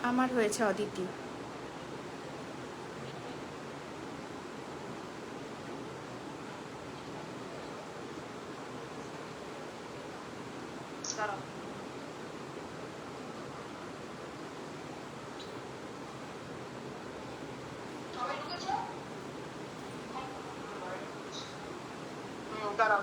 আমার হয়েছে অদিতি। দাঁড়াও।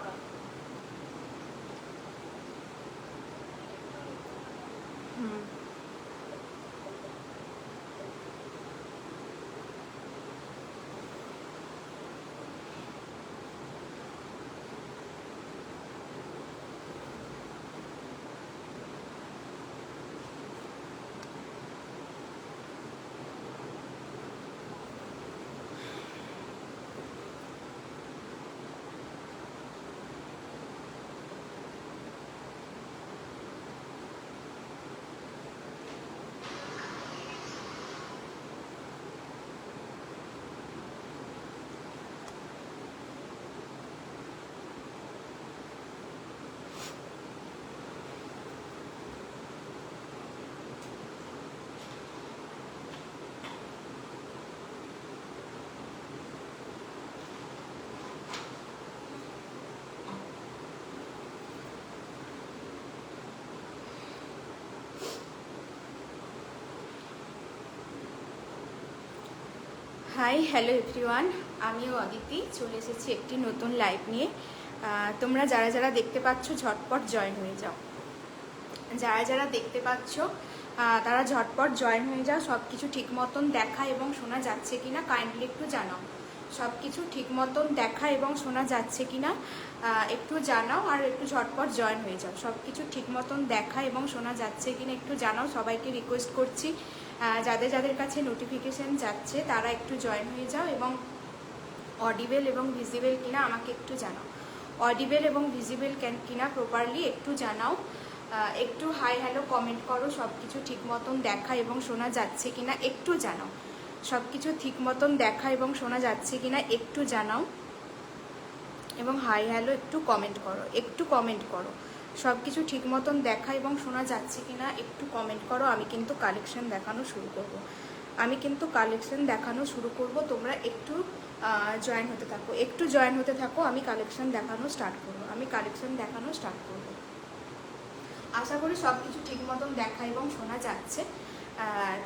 হাই, হ্যালো এভরিওয়ান, আমিও অদিতি চলে এসেছি একটি নতুন লাইভ নিয়ে। তোমরা যারা যারা দেখতে পাচ্ছ ঝটপট জয়েন হয়ে যাও। যারা যারা দেখতে পাচ্ছ তারা ঝটপট জয়েন হয়ে যাও। সব কিছু ঠিক মতন দেখা এবং শোনা যাচ্ছে কিনা কাইন্ডলি একটু জানাও। সব কিছু ঠিক মতন দেখা এবং শোনা যাচ্ছে কিনা একটু জানাও, আর একটু ঝটপট জয়েন হয়ে যাও। সব কিছু ঠিক মতন দেখা এবং শোনা যাচ্ছে কিনা একটু জানাও। সবাইকে রিকোয়েস্ট করছি, যাদের যাদের কাছে নোটিফিকেশান যাচ্ছে তারা একটু জয়েন হয়ে যাও, এবং অডিবেল এবং ভিজিবেল কিনা আমাকে একটু জানাও। অডিবেল এবং ভিজিবেল কিনা প্রপারলি একটু জানাও। একটু হাই হ্যালো কমেন্ট করো। সব কিছু ঠিক মতন দেখা এবং শোনা যাচ্ছে কিনা একটু জানাও। সব কিছু ঠিক মতন দেখা এবং শোনা যাচ্ছে কিনা একটু জানাও, এবং হাই হ্যালো একটু কমেন্ট করো। একটু কমেন্ট করো। সব কিছু ঠিক মতন দেখা এবং শোনা যাচ্ছে কিনা একটু কমেন্ট করো। আমি কিন্তু কালেকশন দেখানো শুরু করব। তোমরা একটু জয়েন হতে থাকো। একটু জয়েন হতে থাকো। আমি কালেকশন দেখানো স্টার্ট করব। আশা করি সব কিছু ঠিক মতন দেখা এবং শোনা যাচ্ছে।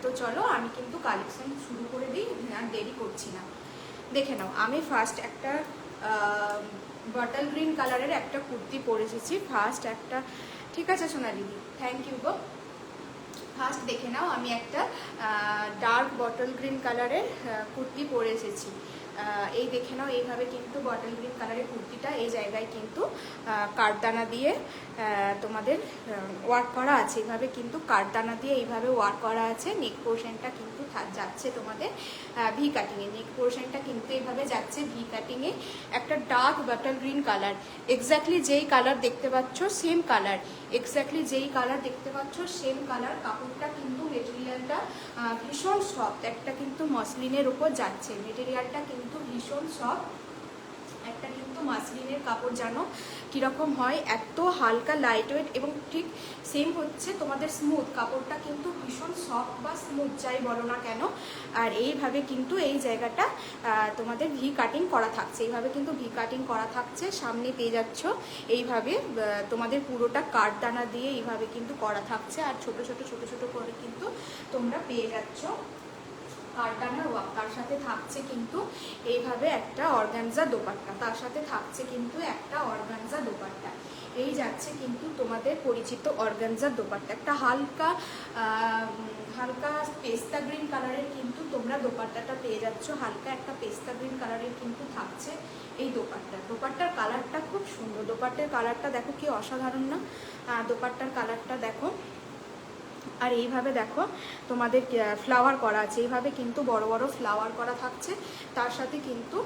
তো চলো আমি কিন্তু কালেকশন শুরু করে দিই, আর দেরি করছি না। দেখে নাও, আমি ফার্স্ট একটা বটল গ্রিন কালারের একটা কুর্তি পরে এসেছি। ফার্স্ট একটা, ঠিক আছে সোনালিদি, থ্যাংক ইউ গো। ফার্স্ট দেখে নাও, আমি একটা ডার্ক বটল গ্রিন কালারের কুর্তি পরে এসেছি। এই দেখে নাও, এইভাবে কিন্তু বটল গ্রিন কালারের কুর্তিটা এই জায়গায় কিন্তু কাঠদানা দিয়ে তোমাদের ওয়ার্ক করা আছে। এইভাবে কিন্তু কাঠদানা দিয়ে এইভাবে ওয়ার্ক করা আছে। নেক পোর্শনটা কিন্তু যাচ্ছে তোমাদের ভি কাটিংয়ে। নেক পোর্শনটা কিন্তু এইভাবে যাচ্ছে ভি কাটিংয়ে। একটা dark bottle green colour, exactly যেই কালার দেখতে পাচ্ছ সেম কালার, কাপড়টা কিন্তু মেটেরিয়ালটা ভীষণ সফট, একটা কিন্তু মসলিনের উপর যাচ্ছে। মেটেরিয়ালটা কিন্তু ভীষণ সফট, একটা কিন্তু মাসলিনের কাপড় জানো কীরকম হয়, এত হালকা লাইট ওয়েট, এবং ঠিক সেম হচ্ছে তোমাদের স্মুথ। কাপড়টা কিন্তু ভীষণ সফট বা স্মুথ যাই বলো না কেন। আর এইভাবে কিন্তু এই জায়গাটা তোমাদের ভি কাটিং করা থাকছে। এইভাবে কিন্তু ভি কাটিং করা থাকছে। সামনে পেয়ে যাচ্ছ এইভাবে তোমাদের পুরোটা কাঠদানা দিয়ে এইভাবে কিন্তু করা থাকছে। আর ছোট ছোট করে কিন্তু তোমরা পেয়ে যাচ্ছ কাঠদানার ওয়ার্ক। তার সাথে থাকছে কিন্তু এইভাবে একটা অর্গানজা দোপাট্টা। এই যাচ্ছে কিন্তু তোমাদের পরিচিত অর্গানজা দোপাট্টা। একটা হালকা পেস্তা গ্রিন কালারের কিন্তু তোমরা দোপাট্টাটা পেয়ে যাচ্ছ। হালকা একটা পেস্তা গ্রিন কালারের কিন্তু থাকছে এই দোপাট্টার কালারটা খুব সুন্দর। দোপাট্টার কালারটা দেখো কি অসাধারণ না? দোপাট্টার কালারটা দেখো। আর এইভাবে দেখো তোমাদের ফ্লাওয়ার করা আছে। এইভাবে কিন্তু বড় বড় ফ্লাওয়ার করা থাকছে। তার সাথে কিন্তু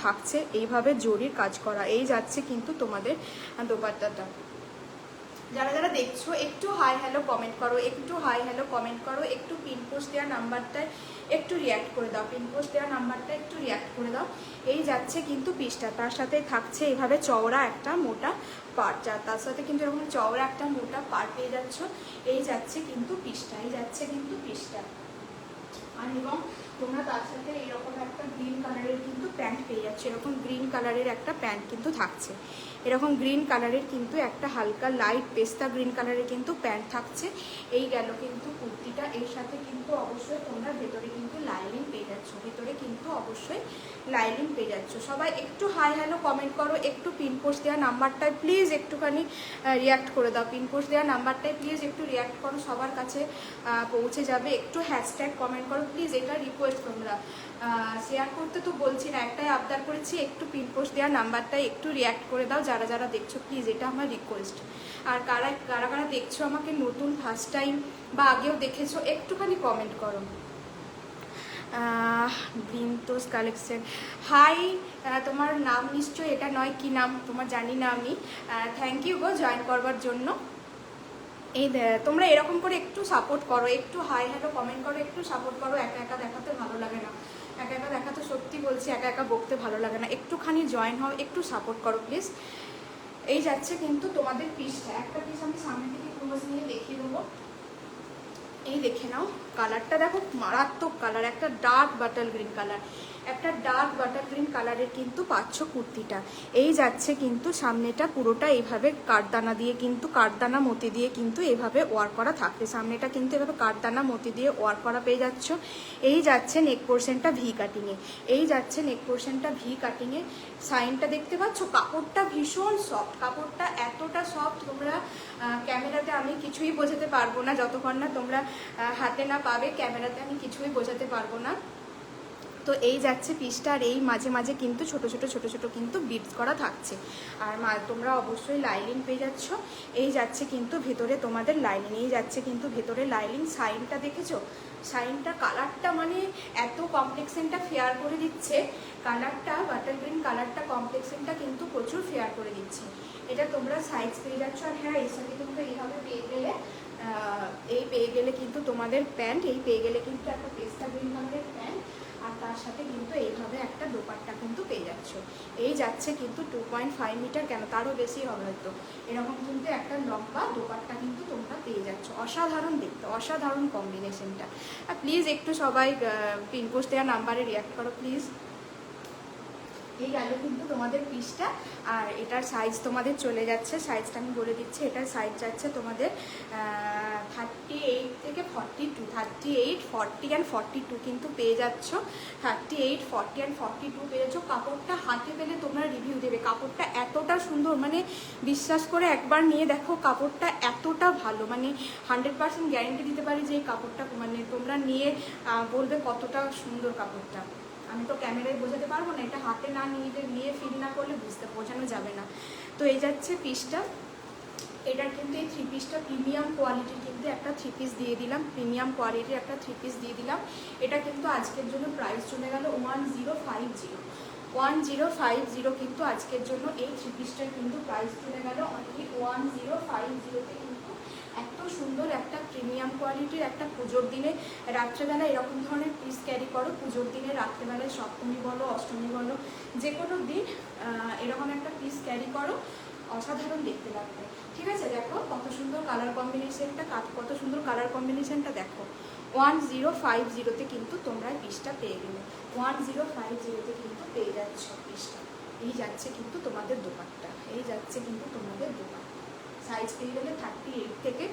থাকছে এইভাবে জরির কাজ করা। এই যাচ্ছে কিন্তু তোমাদের দোপাট্টাটা। যারা যারা দেখছো একটু হাই হ্যালো কমেন্ট করো, একটু হাই হ্যালো কমেন্ট করো, একটু পিন পোস্ট দেওয়া নাম্বারটায় একটু রিয়্যাক্ট করে দাও, পিন পোস্ট দেওয়া নাম্বারটা একটু রিয়্যাক্ট করে দাও। এই যাচ্ছে কিন্তু পিসটা, তার সাথে থাকছে এইভাবে চওড়া একটা মোটা পার্ট, তার সাথে কিন্তু এরকম চওড়া একটা মোটা পার্ট পেয়ে যাচ্ছ। এই যাচ্ছে কিন্তু পিসটা, এই যাচ্ছে কিন্তু পিসটা। আর এবং তোমরা তার সাথে এরকম একটা গ্রিন কালারের কিন্তু প্যান্ট পেয়ে যাচ্ছে, এরকম গ্রিন কালারের একটা প্যান্ট কিন্তু থাকছে, এরকম গ্রিন কালারের কিন্তু একটা হালকা লাইট পেস্তা গ্রিন কালারের কিন্তু প্যান্ট থাকছে। এই গেল কিন্তু কুর্তিটা, এর সাথে কিন্তু অবশ্যই তোমরা ভেতরে কিন্তু লাইনিং পেয়ে যাচ্ছ, ভেতরে কিন্তু অবশ্যই লাইনিং পেয়ে যাচ্ছ। সবাই একটু হাই হ্যালো কমেন্ট করো, একটু পিন পোস্ট দেওয়া নাম্বারটায় প্লিজ একটুখানি রিয়াক্ট করে দাও, পিন পোস্ট দেওয়া নাম্বারটায় প্লিজ একটু রিয়াক্ট করো, সবার কাছে পৌঁছে যাবে। একটু হ্যাশট্যাগ কমেন্ট করো প্লিজ, এটা রিকোয়েস্ট। তোমরা শেয়ার করতে তো বলছি না, একটাই আবদার করেছি, একটু পিন পোস্ট দেওয়া নাম্বারটায় একটু রিয়াক্ট করে দাও যারা যারা দেখছো প্লিজ, এটা আমার রিকোয়েস্ট। আর কারা কারা কারা দেখছো আমাকে নতুন ফার্স্ট টাইম বা আগেও দেখেছো একটুখানি কমেন্ট করো। ব্রিন্তোস কালেকশন, হাই, তোমার নাম নিশ্চয়ই এটা নয়, কি নাম তোমার জানি না আমি। থ্যাংক ইউ গো জয়েন করবার জন্য। এই তোমরা এরকম করে একটু সাপোর্ট করো, একটু হাই হ্যালো কমেন্ট করো, একটু সাপোর্ট করো। একা একা দেখাতে ভালো লাগে না, একা একা দেখাতে সত্যি বলছি, একা একা বকতে ভালো লাগে না, একটুখানি জয়েন হও, একটু সাপোর্ট করো প্লিজ। এই যাচ্ছে কিন্তু তোমাদের পিসটা, একটা পিস আমি সামনে থেকে ক্লোজ নিয়ে দেখিয়ে দেবো। এই দেখে নাও, কালারটা দেখো, মারাত্মক কালার, একটা ডার্ক বাটার গ্রিন কালার, একটা ডার্ক বাটার গ্রিন কালারের কিন্তু পাচ্ছ কুর্তিটা। এই যাচ্ছে কিন্তু সামনেটা পুরোটা এইভাবে কাঠদানা দিয়ে কিন্তু কাঠদানা মতি দিয়ে কিন্তু এইভাবে ওয়ার করা থাকবে, সামনেটা কিন্তু এভাবে কাঠদানা মতি দিয়ে ওয়ার করা পেয়ে যাচ্ছ। এই যাচ্ছে নেক পোর্শনটা ভি কাটিংয়ে, এই যাচ্ছে নেক পোর্শনটা ভি কাটিংয়ে। সাইনটা দেখতে পাচ্ছ, কাপড়টা ভীষণ সফট, কাপড়টা এতটা সফট তোমরা ক্যামেরাতে আমি কিছুই বোঝাতে পারবো না, যতক্ষণ না তোমরা হাতে না পাবে ক্যামেরাতে আমি কিছুই বোঝাতে পারবো না। তো এই যাচ্ছে পিসটা, আর এই মাঝে মাঝে কিন্তু ছোট ছোট কিন্তু বিটস করা থাকছে। আর তোমরা অবশ্যই লাইনিং পেয়ে যাচ্ছ। এই যাচ্ছে কিন্তু ভেতরে তোমাদের লাইনিং, এই যাচ্ছে কিন্তু ভেতরে লাইনিং। সাইনটা দেখেছো, সাইনটা কালারটা মানে এত কমপ্লেক্সেনটা ফেয়ার করে দিচ্ছে, কালারটা বাটার গ্রিন কালারটা কমপ্লেক্সেনটা কিন্তু প্রচুর ফেয়ার করে দিচ্ছে। এটা তোমরা সাইজ পেয়ে যাচ্ছ। আর হ্যাঁ, এর সাথে কিন্তু এইভাবে পেয়ে গেলে এই পেয়ে গেলে কিন্তু তোমাদের প্যান্ট, এই পেয়ে গেলে কিন্তু একটা পেস্তা গ্রিন কালারের প্যান্ট, আর তার সাথে কিন্তু এইভাবে একটা দোপাট্টা কিন্তু পেয়ে যাচ্ছ। এই যাচ্ছে কিন্তু 2.5 মিটার, কেন তারও বেশি হবে হয়তো, এরকম কিন্তু একটা লম্বা দোপাট্টা কিন্তু তোমরা পেয়ে যাচ্ছ। অসাধারণ দেখতে, অসাধারণ কম্বিনেশনটা। আর প্লিজ একটু সবাই পিন পোস্ট দেওয়া নাম্বারে রিয়াক্ট করো প্লিজ। এই গেল কিন্তু তোমাদের পিসটা। আর এটার সাইজ তোমাদের চলে যাচ্ছে, সাইজটা আমি বলে দিচ্ছি, এটার সাইজ যাচ্ছে তোমাদের 38 থেকে 42, 38, 40 অ্যান্ড 42 কিন্তু পেয়ে যাচ্ছ। 38, 40 অ্যান্ড 42 পেয়ে যাচ্ছ। কাপড়টা হাতে পেলে তোমরা রিভিউ দেবে, কাপড়টা এতটা সুন্দর, মানে বিশ্বাস করে একবার নিয়ে দেখো, কাপড়টা এতটা ভালো, মানে 100% গ্যারেন্টি দিতে পারি যে এই কাপড়টা মানে তোমরা নিয়ে বলবে কতটা সুন্দর কাপড়টা। আমি তো ক্যামেরায় বোঝাতে পারবো না, এটা হাতে না নিয়ে ফিল না করলে বোঝানো যাবে না। তো এই যাচ্ছে পিসটা, এটার কিন্তু এই থ্রি পিসটা প্রিমিয়াম কোয়ালিটির কিন্তু একটা থ্রি পিস দিয়ে দিলাম, প্রিমিয়াম কোয়ালিটির একটা থ্রি পিস দিয়ে দিলাম। এটা কিন্তু আজকের জন্য প্রাইস চলে গেল 1050, 1050 কিন্তু আজকের জন্য এই থ্রি পিসটার কিন্তু প্রাইস চলে গেল অনলি 1050-তে। কিন্তু এত সুন্দর একটা প্রিমিয়াম কোয়ালিটির একটা পুজোর দিনে রাত্রেবেলা এরকম ধরনের পিস ক্যারি করো, পুজোর দিনে রাত্রেবেলায় সপ্তমী বলো অষ্টমী বলো যে কোনো দিন এরকম একটা পিস ক্যারি করো, অসাধারণ দেখতে লাগবে। ঠিক আছে, দেখো কত সুন্দর কালার কম্বিনেশনটা, কত সুন্দর কালার কম্বিনেশনটা দেখো। 1050-তে কিন্তু তোমরা পিসটা পেয়ে গেলে, 1050-তে কিন্তু পেয়ে যাচ্ছ পিসটা। এই যাচ্ছে কিন্তু তোমাদের দোপাট্টা, এই যাচ্ছে কিন্তু তোমাদের দোপাট্টা। সাইজ পেয়ে গেলে 38 থেকে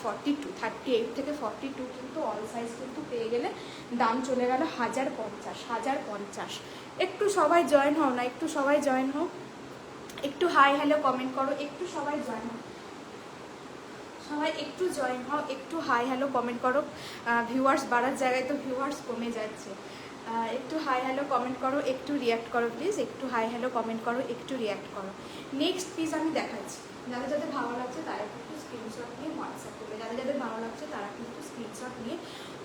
42, 38 থেকে 42 কিন্তু অল সাইজ কিন্তু পেয়ে গেলে। দাম চলে গেল 1050। একটু সবাই জয়েন হও না, একটু সবাই জয়েন হও, একটু হাই হ্যালো কমেন্ট করো, একটু সবাই জয়েন হও, সবাই একটু জয়েন হও, একটু হাই হ্যালো কমেন্ট করো। ভিউয়ার্স বাড়ার জায়গায় তো ভিউয়ার্স কমে যাচ্ছে। একটু হাই হ্যালো কমেন্ট করো, একটু রিয়াক্ট করো প্লিজ, একটু হাই হ্যালো কমেন্ট করো, একটু রিয়াক্ট করো। নেক্সট পিস আমি দেখাচ্ছি, যাদের যাদের ভালো লাগছে তারা কিন্তু স্ক্রিনশট নিয়ে হোয়াটসঅ্যাপ করবে, যাদের যাদের ভালো লাগছে তারা কিন্তু স্ক্রিনশট নিয়ে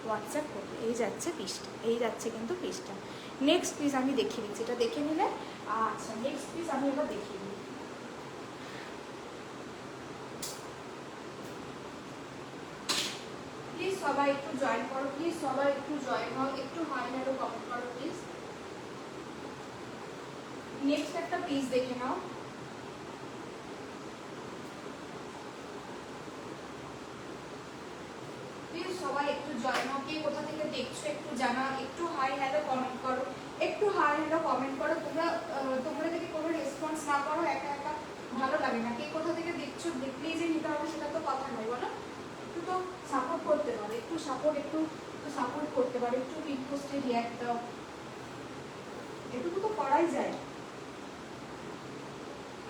হোয়াটসঅ্যাপ করবে। এই যাচ্ছে পিসটা, এই যাচ্ছে কিন্তু পিসটা। নেক্সট পিস আমি দেখিয়ে দিচ্ছি, এটা দেখে নিলে। আচ্ছা, নেক্সট পিস আমি এবার দেখিয়ে দিই। সবাই একটু জয়েন করো প্লিজ, সবাই একটু জয়েন হও, একটু হাই হ্যালো কমেন্ট করো প্লিজ। নেক্সট একটা পিস দেখে নাও। প্লিজ সবাই একটু জয়েন হও, কে কোথা থেকে দেখছো একটু জানা, একটু হাই হ্যালো কমেন্ট করো, একটু হাই হ্যালো কমেন্ট করো। তোমরা যদি কোনো রেসপন্স না করো একা একা ভালো লাগে না। কে কোথা থেকে দেখছো, দেখলেই যে নিতে হবে সেটা তো কথা নয় বলো। একটু তো সাপোর্ট করতে পারো, একটু সাপোর্ট করতে পারো, একটু পিক পোস্টে রিঅ্যাক্ট দাও, এটুকু তো করাই যায়,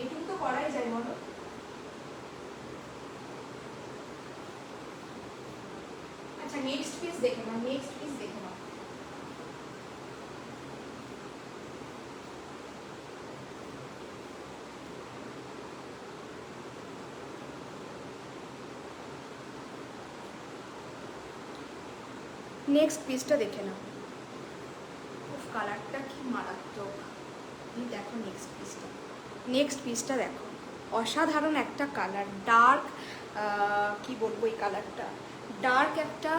এটুকু তো করাই যায় বলো। আচ্ছা নেক্সট পিস দেখে নাও, নেক্সট পিস দেখে নাও। নেক্সট পিসটা দেখে নাও। কালারটা কি মারাত্মক। দেখো নেক্সট পিসটা দেখো, অসাধারণ একটা কালার, ডার্ক কি বলবো এই কালারটা, ডার্ক একটা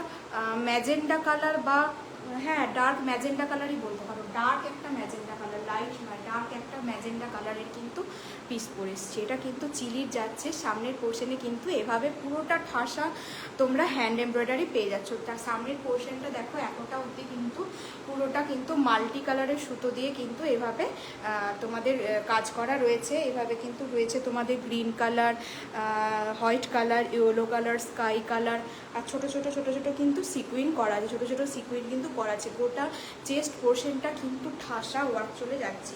ম্যাজেন্ডা কালার, বা হ্যাঁ ডার্ক ম্যাজেন্ডা কালারই বলতে পারো, ডার্ক একটা ম্যাজেন্ডা কালার, লাইট নয় ডার্ক একটা ম্যাজেন্ডা কালারের কিন্তু পিস পরে এসছে। এটা কিন্তু চিলির যাচ্ছে, সামনের পোর্শনে কিন্তু এভাবে পুরোটা ঠাসা তোমরা হ্যান্ড এমব্রয়ডারি পেয়ে যাচ্ছ। তার সামনের পোর্শনটা দেখো এতটা অবধি কিন্তু পুরোটা কিন্তু মাল্টি কালারের সুতো দিয়ে কিন্তু এভাবে তোমাদের কাজ করা রয়েছে। এভাবে কিন্তু রয়েছে তোমাদের green colour, white colour, yellow colour, sky colour, আর ছোট ছোট কিন্তু সিকুইন করা আছে, ছোট ছোট সিকুইন কিন্তু করা আছে। গোটা চেস্ট পোর্শনটা কিন্তু ঠাসা ওয়ার্ক চলে যাচ্ছে,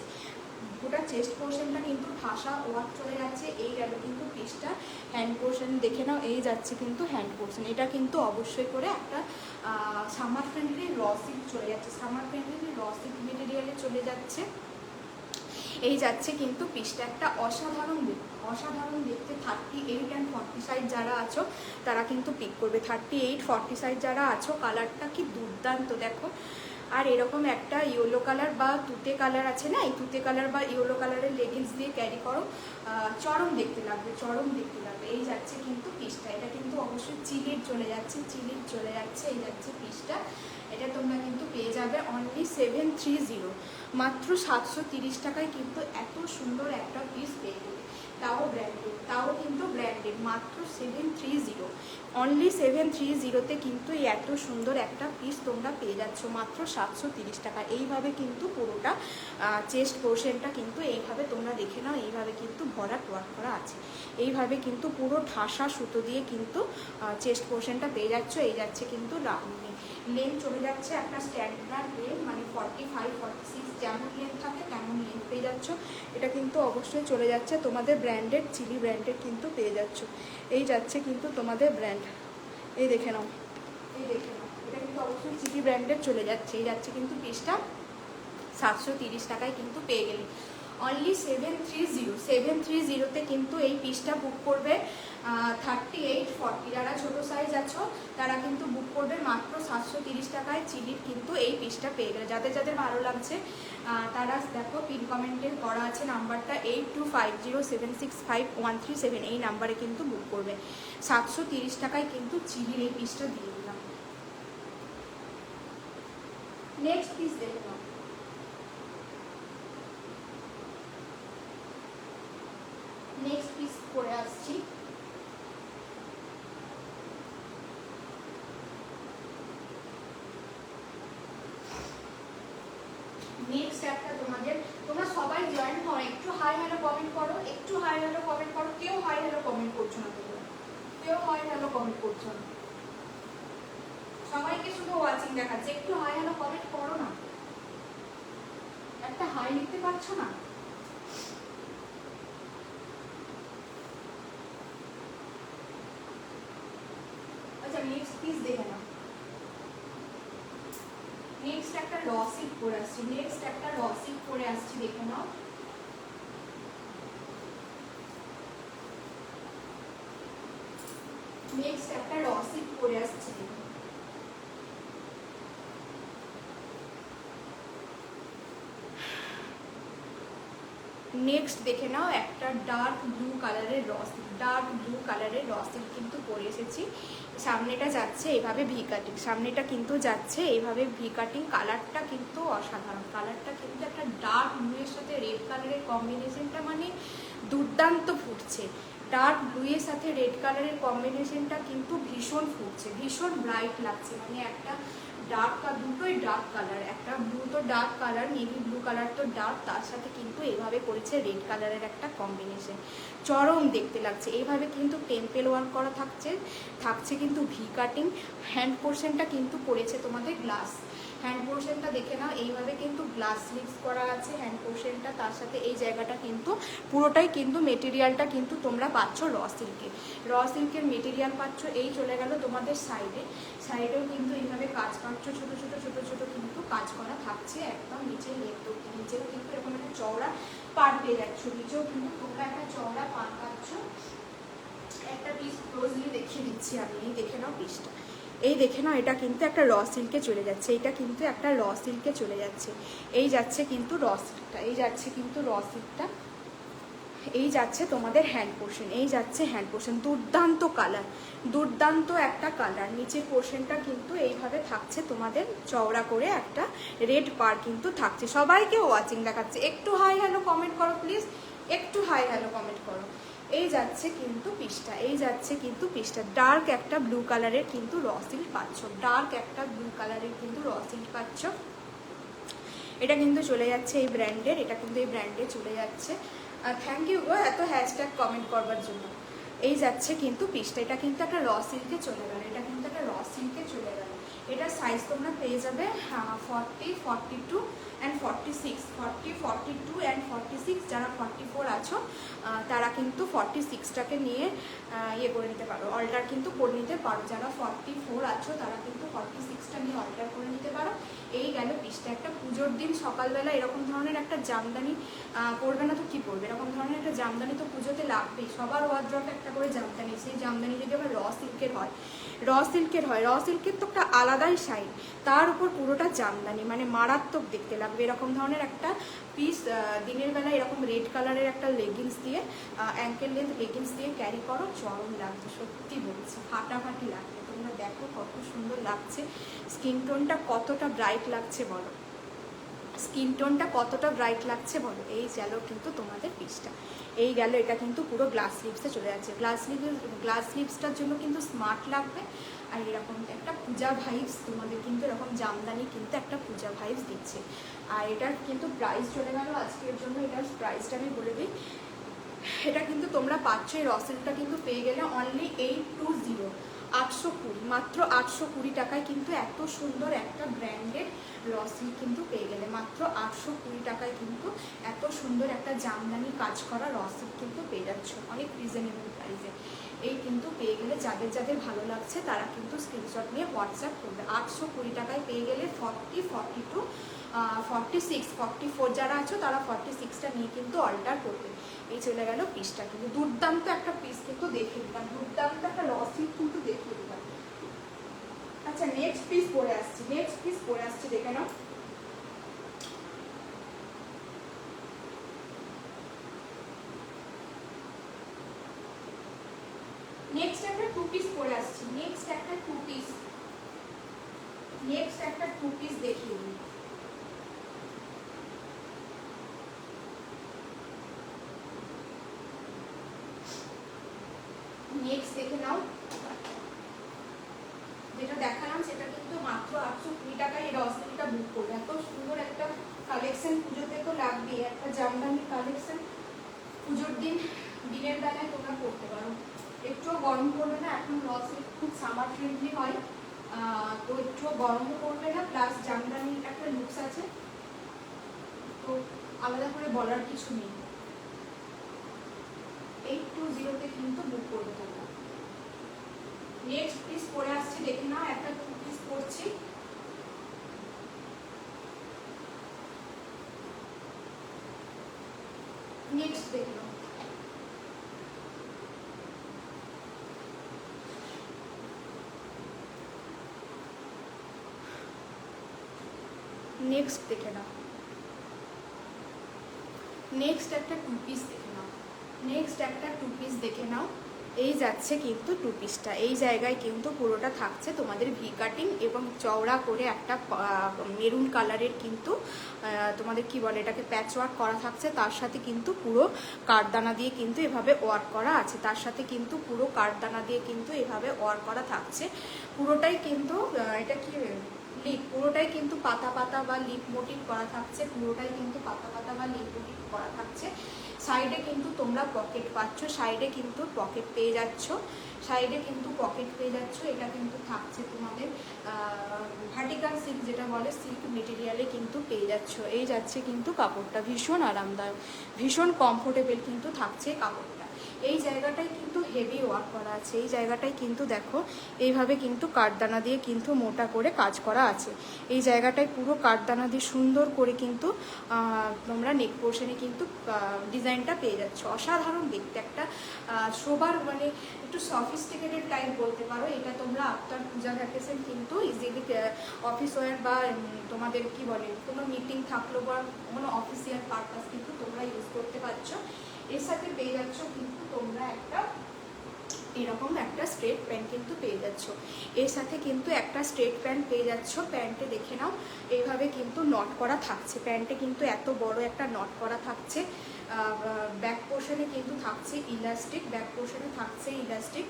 গোটা চেস্ট পোর্শনটা কিন্তু ঠাসা ওয়ার্ক চলে যাচ্ছে। এই গেল কিন্তু পিসটা হ্যান্ড পোর্শন দেখে নাও, এই যাচ্ছে কিন্তু হ্যান্ড পোর্শন। এটা কিন্তু অবশ্যই করে একটা সামার ফ্রেন্ডলি র সিল্ক চলে যাচ্ছে, সামার ফ্রেন্ডলি র সিল্ক মেটেরিয়ালে চলে যাচ্ছে। এই যাচ্ছে কিন্তু পিসটা একটা অসাধারণ দেখতে। 38 অ্যান্ড 40 সাইজ যারা আছো তারা কিন্তু পিক করবে। 38, 40 সাইজ যারা আছো, কালারটা কি দুর্দান্ত দেখো। আর এরকম একটা ইয়েলো কালার বা তুতে কালার আছে না, এই তুতে কালার বা ইয়েলো কালারের লেগিংস দিয়ে ক্যারি করো, চরম দেখতে লাগবে। এই যাচ্ছে কিন্তু পিসটা, এটা কিন্তু অবশ্যই চিলির চলে যাচ্ছে, এই যাচ্ছে পিসটা। এটা তোমরা কিন্তু পেয়ে যাবে অনলি 730, মাত্র 730 টাকায় কিন্তু এত সুন্দর একটা পিস পেয়ে যাবে, তাও কিন্তু ব্র্যান্ডেড, মাত্র 730, অনলি 730তে কিন্তু এই এত সুন্দর একটা পিস তোমরা পেয়ে যাচ্ছ মাত্র 730 টাকা। এইভাবে কিন্তু পুরোটা চেস্ট পোর্শনটা কিন্তু এইভাবে তোমরা দেখে নাও, এইভাবে কিন্তু ভরাট ওয়ার্ক করা আছে, এইভাবে কিন্তু পুরো ঠাসা সুতো দিয়ে কিন্তু চেস্ট পোর্শনটা পেয়ে যাচ্ছ। এই যাচ্ছে কিন্তু লেন্থ চলে যাচ্ছে একটা স্ট্যান্ডার্ড লেন্থ, মানে 45, 46 যেমন লেন্থ থাকে তেমন লেন্থ পেয়ে যাচ্ছ। এটা কিন্তু অবশ্যই চলে যাচ্ছে তোমাদের ব্র্যান্ডেড, চিলি ব্র্যান্ডেড কিন্তু পেয়ে যাচ্ছ। এই যাচ্ছে কিন্তু তোমাদের ব্র্যান্ড, এই দেখে নাও, এটা কিন্তু অবশ্যই চিলি ব্র্যান্ডেড চলে যাচ্ছে। এই যাচ্ছে কিন্তু পিসটা 730 টাকায় কিন্তু পেয়ে গেলে, অনলি 730তে কিন্তু এই পিসটা বুক করবে। 38, 40 যারা ছোটো সাইজ আছো তারা কিন্তু বুক করবে মাত্র 730 টাকায়। চিলির কিন্তু এই পিসটা পেয়ে গেলে, যাদের ভালো লাগছে তারা দেখো পিন কমেন্টে করা আছে নাম্বারটা 8250765137, এই নাম্বারে কিন্তু বুক করবে। 730 টাকায় কিন্তু চিলির এই পিসটা দিয়ে দিলাম। নেক্সট পিস দেখে নাও। নেক্সট পিস করে আসছি, নেক্সট একটা তোমরা সবাই জয়েন হও, একটু হাই হ্যালো কমেন্ট করো, কেউ হাই হ্যালো কমেন্ট করছো না, সবাইকে শুধু ওয়াচিং দেখাচ্ছে, একটু হাই হ্যালো কমেন্ট করো না, একটা হাই লিখতে পারছো না। আচ্ছা নেক্সট পিস দেখে নাও। নেক্সট একটা র সিল্ক পরে আসছি, দেখে নাও। নেক্সট একটা র সিল্ক পরে আসছি, নেক্সট দেখে নাও একটা ডার্ক ব্লু কালারের র সিল্ক কিন্তু পরে এসেছি। সামনেটা যাচ্ছে এইভাবে ভি কাটিং, সামনেটা কিন্তু যাচ্ছে এইভাবে ভি কাটিং। কালারটা কিন্তু অসাধারণ, কালারটা কিন্তু একটা ডার্ক ব্লুয়ের সাথে রেড কালারের কম্বিনেশনটা মানে দুর্দান্ত ফুটছে। ডার্ক ব্লুয়ের সাথে রেড কালারের কম্বিনেশনটা কিন্তু ভীষণ ফুটছে, ভীষণ ব্রাইট লাগছে। মানে একটা ডার্ক, দুটোই ডার্ক কালার, একটা ব্লু তো dark colour, navy blue colour তো ডার্ক, তার সাথে কিন্তু এইভাবে করেছে রেড কালারের একটা কম্বিনেশন, চরম দেখতে লাগছে। এইভাবে কিন্তু টেম্পেল ওয়ার্ক করা থাকছে কিন্তু ভি কাটিং। হ্যান্ড পোর্শনটা কিন্তু পড়েছে তোমাদের গ্লাস, হ্যান্ড পোর্শনটা দেখে নাও, এইভাবে কিন্তু গ্লাস স্লিভস করা আছে হ্যান্ড পোর্শনটা। তার সাথে এই জায়গাটা কিন্তু পুরোটাই কিন্তু মেটেরিয়ালটা কিন্তু তোমরা পাচ্ছ র সিল্কের মেটেরিয়াল পাচ্ছ। এই চলে গেল তোমাদের সাইডেও কিন্তু এইভাবে কাজ পাচ্ছ, ছোট ছোট কিন্তু কাজ করা থাকছে একদম নিচের লেপ অব্দি। নিচেও কিন্তু এরকম একটা চওড়া পার পেয়ে যাচ্ছ, নিচেও কিন্তু তোমরা একটা চওড়া পার পাচ্ছ। একটা পিস ক্লোজলি দেখিয়ে দিচ্ছি আমি, এই দেখে নাও পিসটা, এই দেখে নাও, এটা কিন্তু একটা র সিল্কে চলে যাচ্ছে, এটা কিন্তু একটা র সিল্কে চলে যাচ্ছে। এই যাচ্ছে কিন্তু র সিল্কটা, এই যাচ্ছে কিন্তু র সিল্কটা, এই যাচ্ছে তোমাদের হ্যান্ড পোর্শন, এই যাচ্ছে হ্যান্ড পোর্শন। দুর্দান্ত কালার, দুর্দান্ত একটা কালার। নিচের পোর্শনটা কিন্তু এইভাবে থাকছে তোমাদের চওড়া করে একটা রেড পার কিন্তু থাকছে। সবাইকে ওয়াচিং দেখাচ্ছে, একটু হাই হ্যালো কমেন্ট করো প্লিজ, একটু হাই হ্যালো কমেন্ট করো। এই যাচ্ছে কিন্তু পিসটা, এই যাচ্ছে কিন্তু পিসটা। ডার্ক একটা ব্লু কালারের কিন্তু র সিল্ক পাচ্ছ, ডার্ক একটা ব্লু কালারের কিন্তু র সিল্ক পাচ্ছ। এটা কিন্তু চলে যাচ্ছে এই ব্র্যান্ডের, এটা কিন্তু এই ব্র্যান্ডে চলে যাচ্ছে। আর থ্যাংক ইউ গো এত হ্যাশট্যাগ কমেন্ট করবার জন্য। এই যাচ্ছে কিন্তু পিসটা, এটা কিন্তু একটা র সিল্কে চলে গেল, এটা কিন্তু একটা র সিল্কে চলে গেল। এটার সাইজ তোমরা পেয়ে যাবে 40, 42 অ্যান্ড 46, 40, 42 অ্যান্ড 46। যারা 44 আছো তারা কিন্তু 46টাকে নিয়ে ইয়ে করে নিতে পারো, অল্টার কিন্তু করে নিতে পারো। যারা 44 আছো তারা কিন্তু 46টা নিয়ে অল্টার করে নিতে পারো। এই গেল পিসটা। একটা পুজোর দিন সকালবেলা এরকম ধরনের একটা জামদানি পরবে না তো কি পরবে, এরকম ধরনের একটা জামদানি তো পুজোতে লাগবেই, সবার ওয়ার্ড্রপে একটা করে জামদানি। সেই জামদানি যদি আবার র সিল্কের হয়, র সিল্কের তো একটা আলাদাই শাইন, তার উপর পুরোটা জামদানি, মানে মারাত্মক দেখতে লাগবে। এরকম ধরনের একটা পিস দিনের বেলা এরকম রেড কালারের একটা লেগিংস দিয়ে, অ্যাঙ্কেল লেন্থ লেগিংস দিয়ে ক্যারি করো, চরম লাগছে, সত্যি বলছি, ফাটাফাটি লাগবে। তোমরা দেখো কত সুন্দর লাগছে, স্কিন টোনটা কতটা ব্রাইট লাগছে বলো, স্কিন টোনটা কতটা ব্রাইট লাগছে বলো। এই গেল কিন্তু তোমাদের পিসটা, এই গেল। এটা কিন্তু পুরো গ্লাস স্লিভসে চলে যাচ্ছে। গ্লাস স্লিভসটার জন্য কিন্তু স্মার্ট লাগবে। আর এরকম একটা পূজা ভাইবস তোমাদের কিন্তু এরকম জামদানি কিন্তু একটা পূজা ভাইবস দিচ্ছে। আর এটার কিন্তু প্রাইস চলে গেল আজকের জন্য, এটার প্রাইসটা আমি বলে দিই। এটা কিন্তু তোমরা পাচ্ছ, এই রসেলটা কিন্তু পেয়ে গেলে অনলি 820, 820, মাত্র 820 টাকায় কিন্তু এত সুন্দর একটা ব্র্যান্ডেড রসিল কিন্তু পেয়ে গেলে মাত্র 820 টাকায় কিন্তু এত সুন্দর একটা জামদানি কাজ করা রসিল কিন্তু পেয়ে যাচ্ছ অনেক রিজনেবল প্রাইসে। এই কিন্তু পেয়ে গেলে যাদের যাদের ভালো লাগছে তারা কিন্তু স্ক্রিনশট নিয়ে হোয়াটসঅ্যাপ করবে। 820 টাকায় পেয়ে গেলে 40, 42, 46, 44 যারা আছো তারা 46টা নিয়ে কিন্তু অল্টার করবে। এই চলে গেল পিসটা, কিন্তু দুর্দান্ত একটা পিস কিন্তু দেখে দিলাম, দুর্দান্ত একটা রসিল কিন্তু দেখিয়ে দিলাম। আচ্ছা নেক্সট পিস পরে আসছি, দেখে নাও। নেক্সট একটা টু পিস পরে আসছি, নেক্সট একটা টু পিস দেখিয়ে দিই। নেক্সট দেখে নাও, যেটা দেখালাম সেটা কিন্তু মাত্র 820 টাকায় এই রসিলটা বুক করবে। এত সুন্দর একটা কালেকশন পুজোতে তো লাগবেই, একটা জামদানি কালেকশন পুজোর দিন দিনের বেলায় তোমরা করতে পারো, একটুও গরম করবে না। এখন রসিল খুব সামার ফ্রেন্ডলি হয়, তো একটুও গরমও করবে না, প্লাস জামদানির একটা লুকস আছে, তো আলাদা করে বলার কিছু নেই। 820-তে কিন্তু বুক করবে তোমরা। নেক্সট পিস পরে আসছি, দেখে নাও, একটা টু পিস পরছি। নেক্সট দেখে নাও, নেক্সট একটা টু পিস দেখে নাও, নেক্সট একটা টু পিস দেখে নাও। এই যাচ্ছে কিন্তু টু পিসটা, এই জায়গায় কিন্তু পুরোটা থাকছে তোমাদের ভি কাটিং এবং চওড়া করে একটা মেরুন কালারের কিন্তু তোমাদের কি বলে এটাকে প্যাচ ওয়ার্ক করা থাকছে। তার সাথে কিন্তু পুরো কাঠদানা দিয়ে কিন্তু এভাবে ওয়ার্ক করা আছে, তার সাথে কিন্তু পুরো কাঠদানা দিয়ে কিন্তু এভাবে ওয়ার্ক করা থাকছে। পুরোটাই কিন্তু এটা কি লিপ, পুরোটাই কিন্তু পাতা পাতা বা লিপ মোটিভ করা থাকছে, পুরোটাই কিন্তু পাতা পাতা বা লিপ মোটিভ করা থাকছে। সাইডে কিন্তু তোমরা পকেট পাচ্ছ, সাইডে কিন্তু পকেট পেয়ে যাচ্ছ, সাইডে কিন্তু পকেট পেয়ে যাচ্ছ। এটা কিন্তু থাকছে তোমাদের ভার্টিক্যাল সিল্ক যেটা বলে, সিল্ক মেটেরিয়ালে কিন্তু পেয়ে যাচ্ছ। এই যাচ্ছে কিন্তু কাপড়টা ভীষণ আরামদায়ক, ভীষণ কমফোর্টেবল কিন্তু থাকছে কাপড়টা। এই জায়গাটায় কিন্তু হেভি ওয়ার্ক করা আছে, এই জায়গাটায় কিন্তু দেখো এইভাবে কিন্তু কাঠদানা দিয়ে কিন্তু মোটা করে কাজ করা আছে। এই জায়গাটায় পুরো কাঠদানা দিয়ে সুন্দর করে কিন্তু তোমরা নেক পোর্শনে কিন্তু ডিজাইনটা পেয়ে যাচ্ছ। অসাধারণ দেখতে একটা শোবার মানে একটু সফিস্টিকেটেড টাইপ বলতে পারো। এটা তোমরা আফটার পূজা ভ্যাকেশন কিন্তু ইজিলি অফিস ওয়্যার বা তোমাদের কি বলে কোনো মিটিং থাকলো বা কোনো অফিসিয়াল পারপাস কিন্তু তোমরা ইউজ করতে পারছো। এর সাথে পেয়ে যাচ্ছ কিন্তু তোমরা একটা এরকম একটা স্ট্রেট প্যান্ট কিন্তু পেয়ে যাচ্ছ। এর সাথে কিন্তু একটা স্ট্রেট প্যান্ট পেয়ে যাচ্ছ। প্যান্টে দেখে নাও এইভাবে কিন্তু নট করা থাকছে, প্যান্টে কিন্তু এত বড় একটা নট করা থাকছে। ব্যাক পোর্শনে কিন্তু থাকছে ইলাস্টিক, ব্যাক পোর্শনে থাকছে ইলাস্টিক।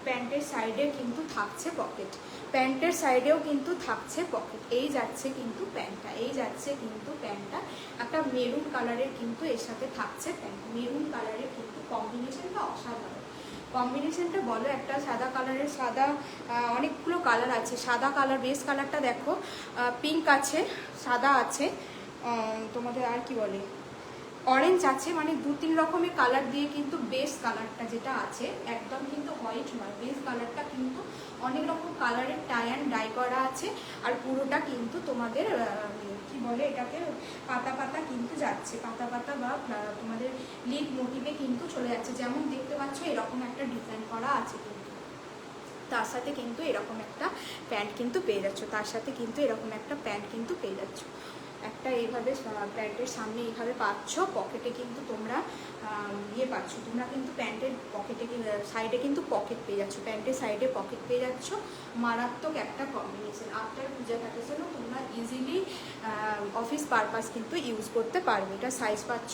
প্যান্টের সাইডে কিন্তু থাকছে পকেট, প্যান্টের সাইডেও কিন্তু থাকছে পকেট। এই যাচ্ছে কিন্তু প্যান্টটা, এই যাচ্ছে কিন্তু প্যান্টটা একটা মেরুন কালারের কিন্তু এর সাথে থাকছে প্যান্ট। মেরুন কালারের কিন্তু কম্বিনেশনটা অসাধারণ। কম্বিনেশনটা বলো একটা সাদা কালারের, সাদা অনেকগুলো কালার আছে, সাদা কালার বেস কালারটা দেখো, পিঙ্ক আছে, সাদা আছে, তোমাদের আর কি বলে অরেঞ্জ আছে, মানে দু তিন রকমের কালার দিয়ে কিন্তু বেস কালারটা যেটা আছে একদম কিন্তু হোয়াইট নয়, বেস কালারটা কিন্তু অনেক রকম কালারের টাই অ্যান্ড ডাই করা আছে। আর পুরোটা কিন্তু তোমাদের কি বলে এটাকে পাতা পাতা কিন্তু যাচ্ছে, পাতা পাতা বা তোমাদের লিপ মোটিভে কিন্তু চলে যাচ্ছে। যেমন দেখতে পাচ্ছ এরকম একটা ডিজাইন করা আছে কিন্তু, তার সাথে কিন্তু এরকম একটা প্যান্ট কিন্তু পেয়ে যাচ্ছ, তার সাথে কিন্তু এরকম একটা প্যান্ট কিন্তু পেয়ে যাচ্ছ। একটা এইভাবে প্যান্টের সামনে এইভাবে পাচ্ছ, পকেটে কিন্তু তোমরা ইয়ে পাচ্ছ, তোমরা কিন্তু প্যান্টের পকেটে সাইডে কিন্তু পকেট পেয়ে যাচ্ছ, প্যান্টের সাইডে পকেট পেয়ে যাচ্ছ। মারাত্মক একটা কম্বিনেশন। আফটার পূজা ভ্যাকেশনও তোমরা ইজিলি অফিস পারপাস কিন্তু ইউজ করতে পারবে। এটা সাইজ পাচ্ছ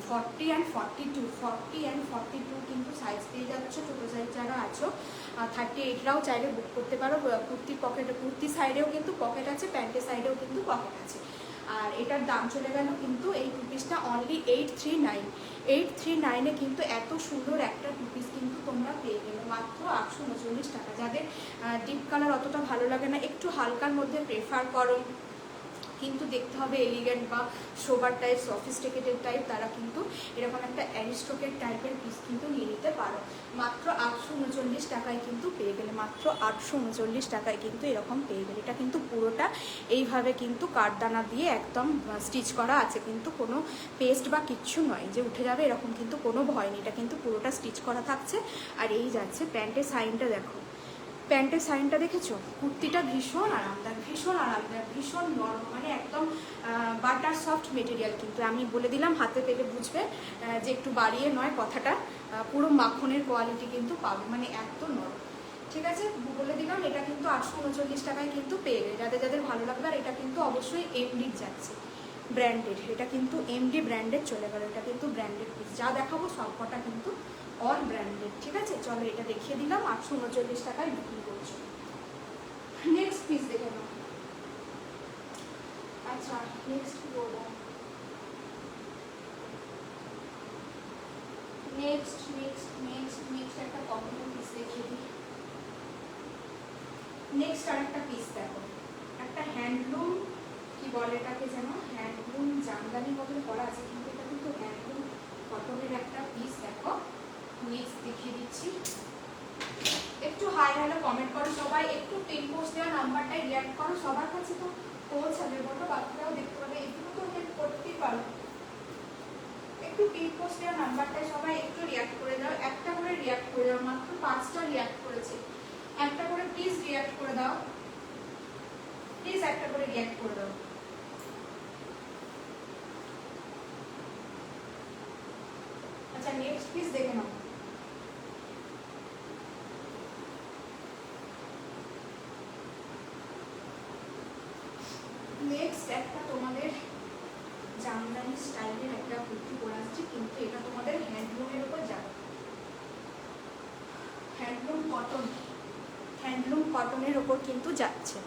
40 অ্যান্ড 42, 40 অ্যান্ড 42 কিন্তু সাইজ পেয়ে যাচ্ছ। ছোটো সাইজ যারা আছো 38রাও চাইলে বুক করতে পারো। কুর্তির পকেটে, কুর্তির সাইডেও কিন্তু পকেট আছে, প্যান্টের সাইডেও কিন্তু পকেট আছে। আর এটার দাম চলে গেল কিন্তু এই টু পিসটা অনলি 839, 839-এ কিন্তু এত সুন্দর একটা টু পিস কিন্তু তোমরা পেয়ে গেলে মাত্র 839 টাকা। যাদের ডিপ কালার অতটা ভালো লাগে না, একটু হালকার মধ্যে প্রেফার করো, কিন্তু দেখতে হবে এলিগেন্ট বা সোবার টাইপ, সফিস্টিকেটেড টাইপ, তারা কিন্তু এরকম একটা অ্যারিস্টোক্রেট টাইপের পিস কিন্তু নিয়ে নিতে পারো। মাত্র 839 টাকায় কিন্তু পেয়ে গেলে, মাত্র 839 টাকায় কিন্তু এরকম পেয়ে গেলে। এটা কিন্তু পুরোটা এইভাবে কিন্তু কাঠদানা দিয়ে একদম স্টিচ করা আছে, কিন্তু কোনো পেস্ট বা কিচ্ছু নয় যে উঠে যাবে এরকম কিন্তু কোনো ভয় নেই। এটা কিন্তু পুরোটা স্টিচ করা থাকছে। আর এই যাচ্ছে প্যান্টের সাইনটা দেখো, প্যান্টের সাইনটা দেখেছো? কুর্তিটা ভীষণ আরামদায়ক, ভীষণ আরামদায়ক, ভীষণ নরম, মানে একদম বাটার সফট মেটেরিয়াল। কিন্তু আমি বলে দিলাম, হাতে পেলে বুঝবে যে একটু বাড়িয়ে নয় কথাটা, পুরো মাখনের কোয়ালিটি কিন্তু পাবে, মানে এত নরম। ঠিক আছে, বলে দিলাম এটা কিন্তু 839 টাকায় কিন্তু পেয়ে গেলে। যাদের যাদের ভালো লাগবে। আর এটা কিন্তু অবশ্যই এমডির যাচ্ছে, ব্র্যান্ডেড, এটা কিন্তু এমডি ব্র্যান্ডেড চলে গেল। এটা কিন্তু ব্র্যান্ডেড পিস, যা দেখাবো সবকটা কিন্তু অল ব্র্যান্ডেড। ঠিক আছে, চলো এটা দেখিয়ে দিলাম, 839 টাকায় বিক্রি করছো। নেক্সট পিস দেখে নাও। আচ্ছা, নেক্সট কি বলবো, নেক্সট নেক্সট নেক্সট নেক্সট একটা কম্পিউটার পিস দেখিয়ে দিই। নেক্সট আর একটা পিস দেখো, একটা হ্যান্ডলুম কি বলে এটাকে যেন, হ্যান্ডলুম জামদানি মতন করা আছে, কিন্তু এটা কিন্তু হ্যান্ডলুম কটনের একটা পিস। দেখো নেক্সট দেখিয়ে দিচ্ছি। একটু হাই হ্যালো কমেন্ট করো সবাই, একটু পিন পোস্ট দেওয়া নাম্বারটাই রিয়াক্ট করো। সবার কাছে তো পৌঁছাবে, বলো বাকিরাও দেখতে পাবে, একটু তো হেল্প করতেই পারো। একটু পিন পোস্ট দেওয়া নাম্বারটাই সবাই একটু রিয়াক্ট করে দাও, একটা করে রিয়াক্ট করে দাও। মাত্র 5টা রিয়াক্ট করেছে, একটা করে প্লিজ রিয়াক্ট করে দাও, প্লিজ একটা করে রিয়াক্ট করে দাও। আচ্ছা নেক্সট পিস দেখে নাও। নেক্সট একটা তোমাদের জামদানি স্টাইলের একটা কুর্তি পরে আসছে, কিন্তু এটা তোমাদের হ্যান্ডলুমের উপর যাবে, হ্যান্ডলুম কটনের ওপর কিন্তু যাচ্ছে।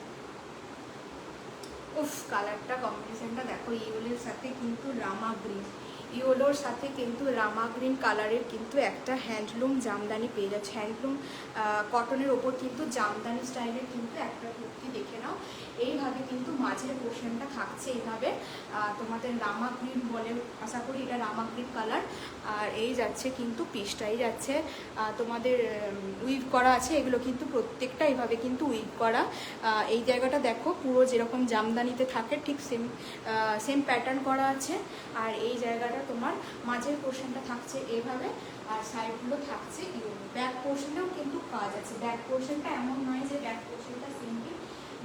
উফ, কালারটা কম্বিনেশনটা দেখো, ইয়েলোর সাথে কিন্তু রামা গ্রিন, ইয়েলোর সাথে কিন্তু রামা গ্রিন কালারের কিন্তু একটা হ্যান্ডলুম জামদানি পেয়ে যাচ্ছে। হ্যান্ডলুম কটনের ওপর কিন্তু জামদানি স্টাইলের কিন্তু একটা কুর্তি দেখে নাও। এইভাবে কিন্তু মাঝের পোর্শনটা থাকছে এইভাবে, তোমাদের রামা গ্রিন বলে, আশা করি এটা রামা গ্রিন কালার। আর এই যাচ্ছে কিন্তু পিসটাই যাচ্ছে তোমাদের উইভ করা আছে, এগুলো কিন্তু প্রত্যেকটা এইভাবে কিন্তু উইভ করা। এই জায়গাটা দেখো পুরো যেরকম জামদানিতে থাকে ঠিক সেম প্যাটার্ন করা আছে। আর এই জায়গাটা তোমার মাঝের পোর্শনটা থাকছে এইভাবে, আর সাইডগুলো থাকছে ইউনো। ব্যাক পোর্শনেও কিন্তু কাজ আছে, ব্যাক পোর্শনটা এমন নয় যে ব্যাক পোর্শনটা সিম্পল,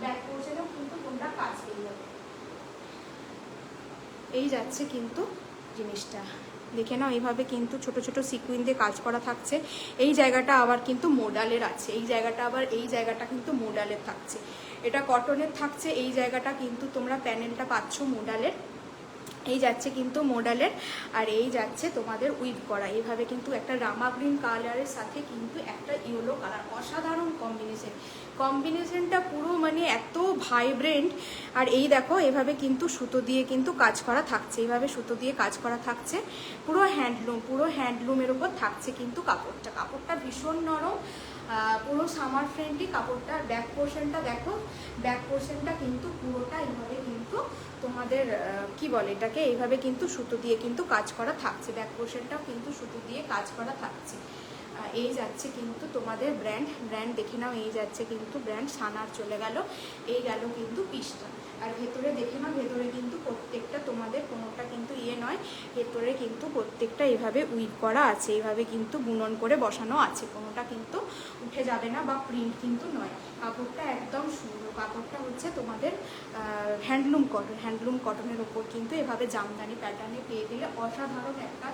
ব্যাক পোর্শনেও কিন্তু তোমরা কাজ পেয়ে যাবে। এই যাচ্ছে কিন্তু জিনিসটা দেখে নাও, এইভাবে কিন্তু ছোট ছোট সিকুইন দিয়ে কাজ করা থাকছে। এই জায়গাটা আবার কিন্তু মোডালের আছে, এই জায়গাটা আবার এই জায়গাটা কিন্তু মোডালের থাকছে, এটা কটনের থাকছে। এই জায়গাটা কিন্তু তোমরা প্যানেলটা পাচ্ছ মোডালের, এই যাচ্ছে কিন্তু মোডালের। আর এই যাচ্ছে তোমাদের উইভ করা, এইভাবে কিন্তু একটা রামা গ্রিন কালারের সাথে কিন্তু একটা ইয়েলো কালার, অসাধারণ কম্বিনেশনটা পুরো মানে এত ভাইব্রেন্ট। আর এই দেখো এভাবে কিন্তু সুতো দিয়ে কিন্তু কাজ করা থাকছে, এইভাবে সুতো দিয়ে কাজ করা থাকছে, পুরো হ্যান্ডলুমের উপর থাকছে কিন্তু কাপড়টা ভীষণ নরম, পুরো সামার ফ্রেন্ডলি কাপড়টা। ব্যাক পোর্শনটা দেখো, ব্যাক পোর্শনটা কিন্তু পুরোটা এইভাবে কিন্তু তোমাদের কি বলে এটাকে, এইভাবে কিন্তু সুতো দিয়ে কিন্তু কাজ করা থাকছে, ব্যাক পোর্শনটাও কিন্তু সুতো দিয়ে কাজ করা থাকছে। এই যাচ্ছে কিন্তু তোমাদের ব্র্যান্ড দেখে নাও, এই যাচ্ছে কিন্তু ব্র্যান্ড সানার চলে গেল, এই গেল কিন্তু পিসটা। আর ভেতরে দেখে নাও, ভেতরে কিন্তু প্রত্যেকটা তোমাদের কোনোটা কিন্তু নয়, ভেতরে কিন্তু প্রত্যেকটা এইভাবে উইভ করা আছে, এইভাবে কিন্তু বুনন করে বসানো আছে, কোনোটা কিন্তু উঠে যাবে না বা প্রিন্ট কিন্তু নয়। কাপড়টা একদম সুন্দর, কাপড়টা হচ্ছে তোমাদের হ্যান্ডলুম কটনের ওপর কিন্তু এভাবে জামদানি প্যাটার্নে পেয়ে গেলে অসাধারণ একটা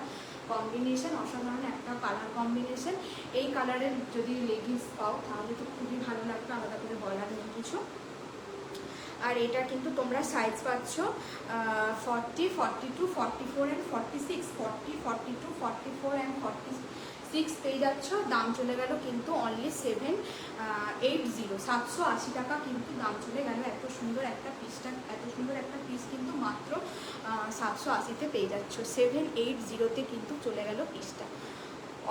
কম্বিনেশন, অসাধারণ একটা কালার কম্বিনেশন। এই কালারের যদি লেগিংস পাও তাহলে তো খুবই ভালো লাগবে, আলাদা করে বলার নেই কিছু। আর এটা কিন্তু তোমরা সাইজ পাচ্ছ 40, 42, 44 অ্যান্ড 46, 40, 42, 44 অ্যান্ড 46 পেয়ে যাচ্ছ। দাম চলে গেল কিন্তু অনলি 780 টাকা কিন্তু দাম চলে গেল। এত সুন্দর একটা পিস কিন্তু মাত্র 780-তে পেয়ে যাচ্ছ, 780-তে কিন্তু চলে গেল পিসটা।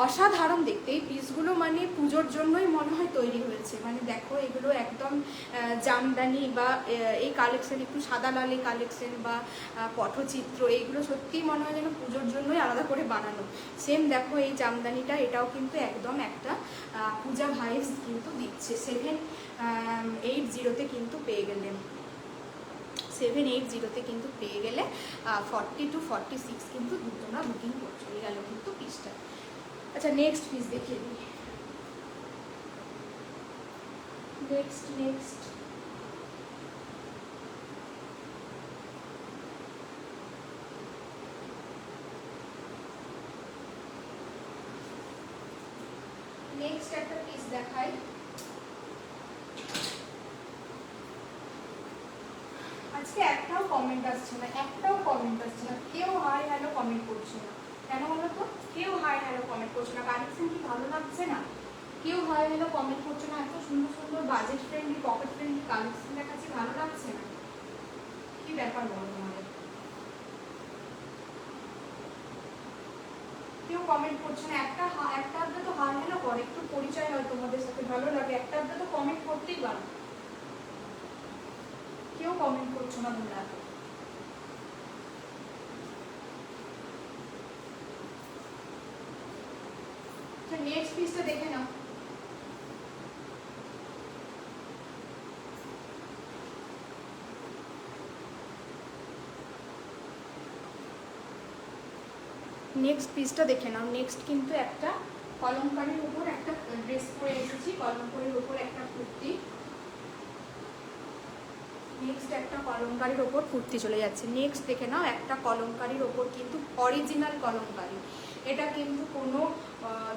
অসাধারণ দেখতে এই পিসগুলো, মানে পুজোর জন্যই মনে হয় তৈরি হয়েছে। মানে দেখো এগুলো একদম জামদানি বা এই কালেকশন, একটু সাদা লালি কালেকশন বা পটচিত্র, এইগুলো সত্যিই মনে হয় যেন পুজোর জন্যই আলাদা করে বানানো। সেম দেখো এই জামদানিটা, এটাও কিন্তু একদম একটা পূজা ভাইবস কিন্তু দিচ্ছে। 780-তে কিন্তু পেয়ে গেলেন, 780-তে কিন্তু পেয়ে গেলে 40 to 46 কিন্তু তোমরা বুকিং করছো। এই গেল কিন্তু পিসটা। আচ্ছা নেক্সট পিস দেখিয়ে দিই। নেক্সট একটা পিস দেখাই। আজকে একটাও কমেন্ট আসছে না, কেউ হাই হ্যালো কমেন্ট করছে না, কেন বলো তো? কেউ হাই হ্যালো কমেন্ট করছে না, কালেকশন কি ভালো লাগছে না? কেউ হাই হ্যালো কমেন্ট করছে না, এত সুন্দর সুন্দর budget friendly pocket friendly collection দেখাচ্ছি, ভালো লাগছে না? কি ব্যাপার বলো তোমাদের? কেউ কমেন্ট করছে না, একটা আধটা তো হাই হ্যালো করে, একটু পরিচয় হয় তোমাদের সাথে, ভালো লাগে, একটা আধটা তো কমেন্ট করতেই পারো। কেউ কমেন্ট করছো না তোমরা। নেক্সট পিসটা দেখে নাও। নেক্সট পিসটা দেখে নাও। নেক্সট কিন্তু একটা কলমকারির উপর একটা ড্রেস পরে এসেছি, কলমকারির উপর একটা কুর্তি, নেক্সট একটা কলমকারির ওপর কুর্তি চলে যাচ্ছে। নেক্সট দেখে নাও একটা কলমকারির ওপর কিন্তু অরিজিনাল কলমকারি। এটা কিন্তু কোনো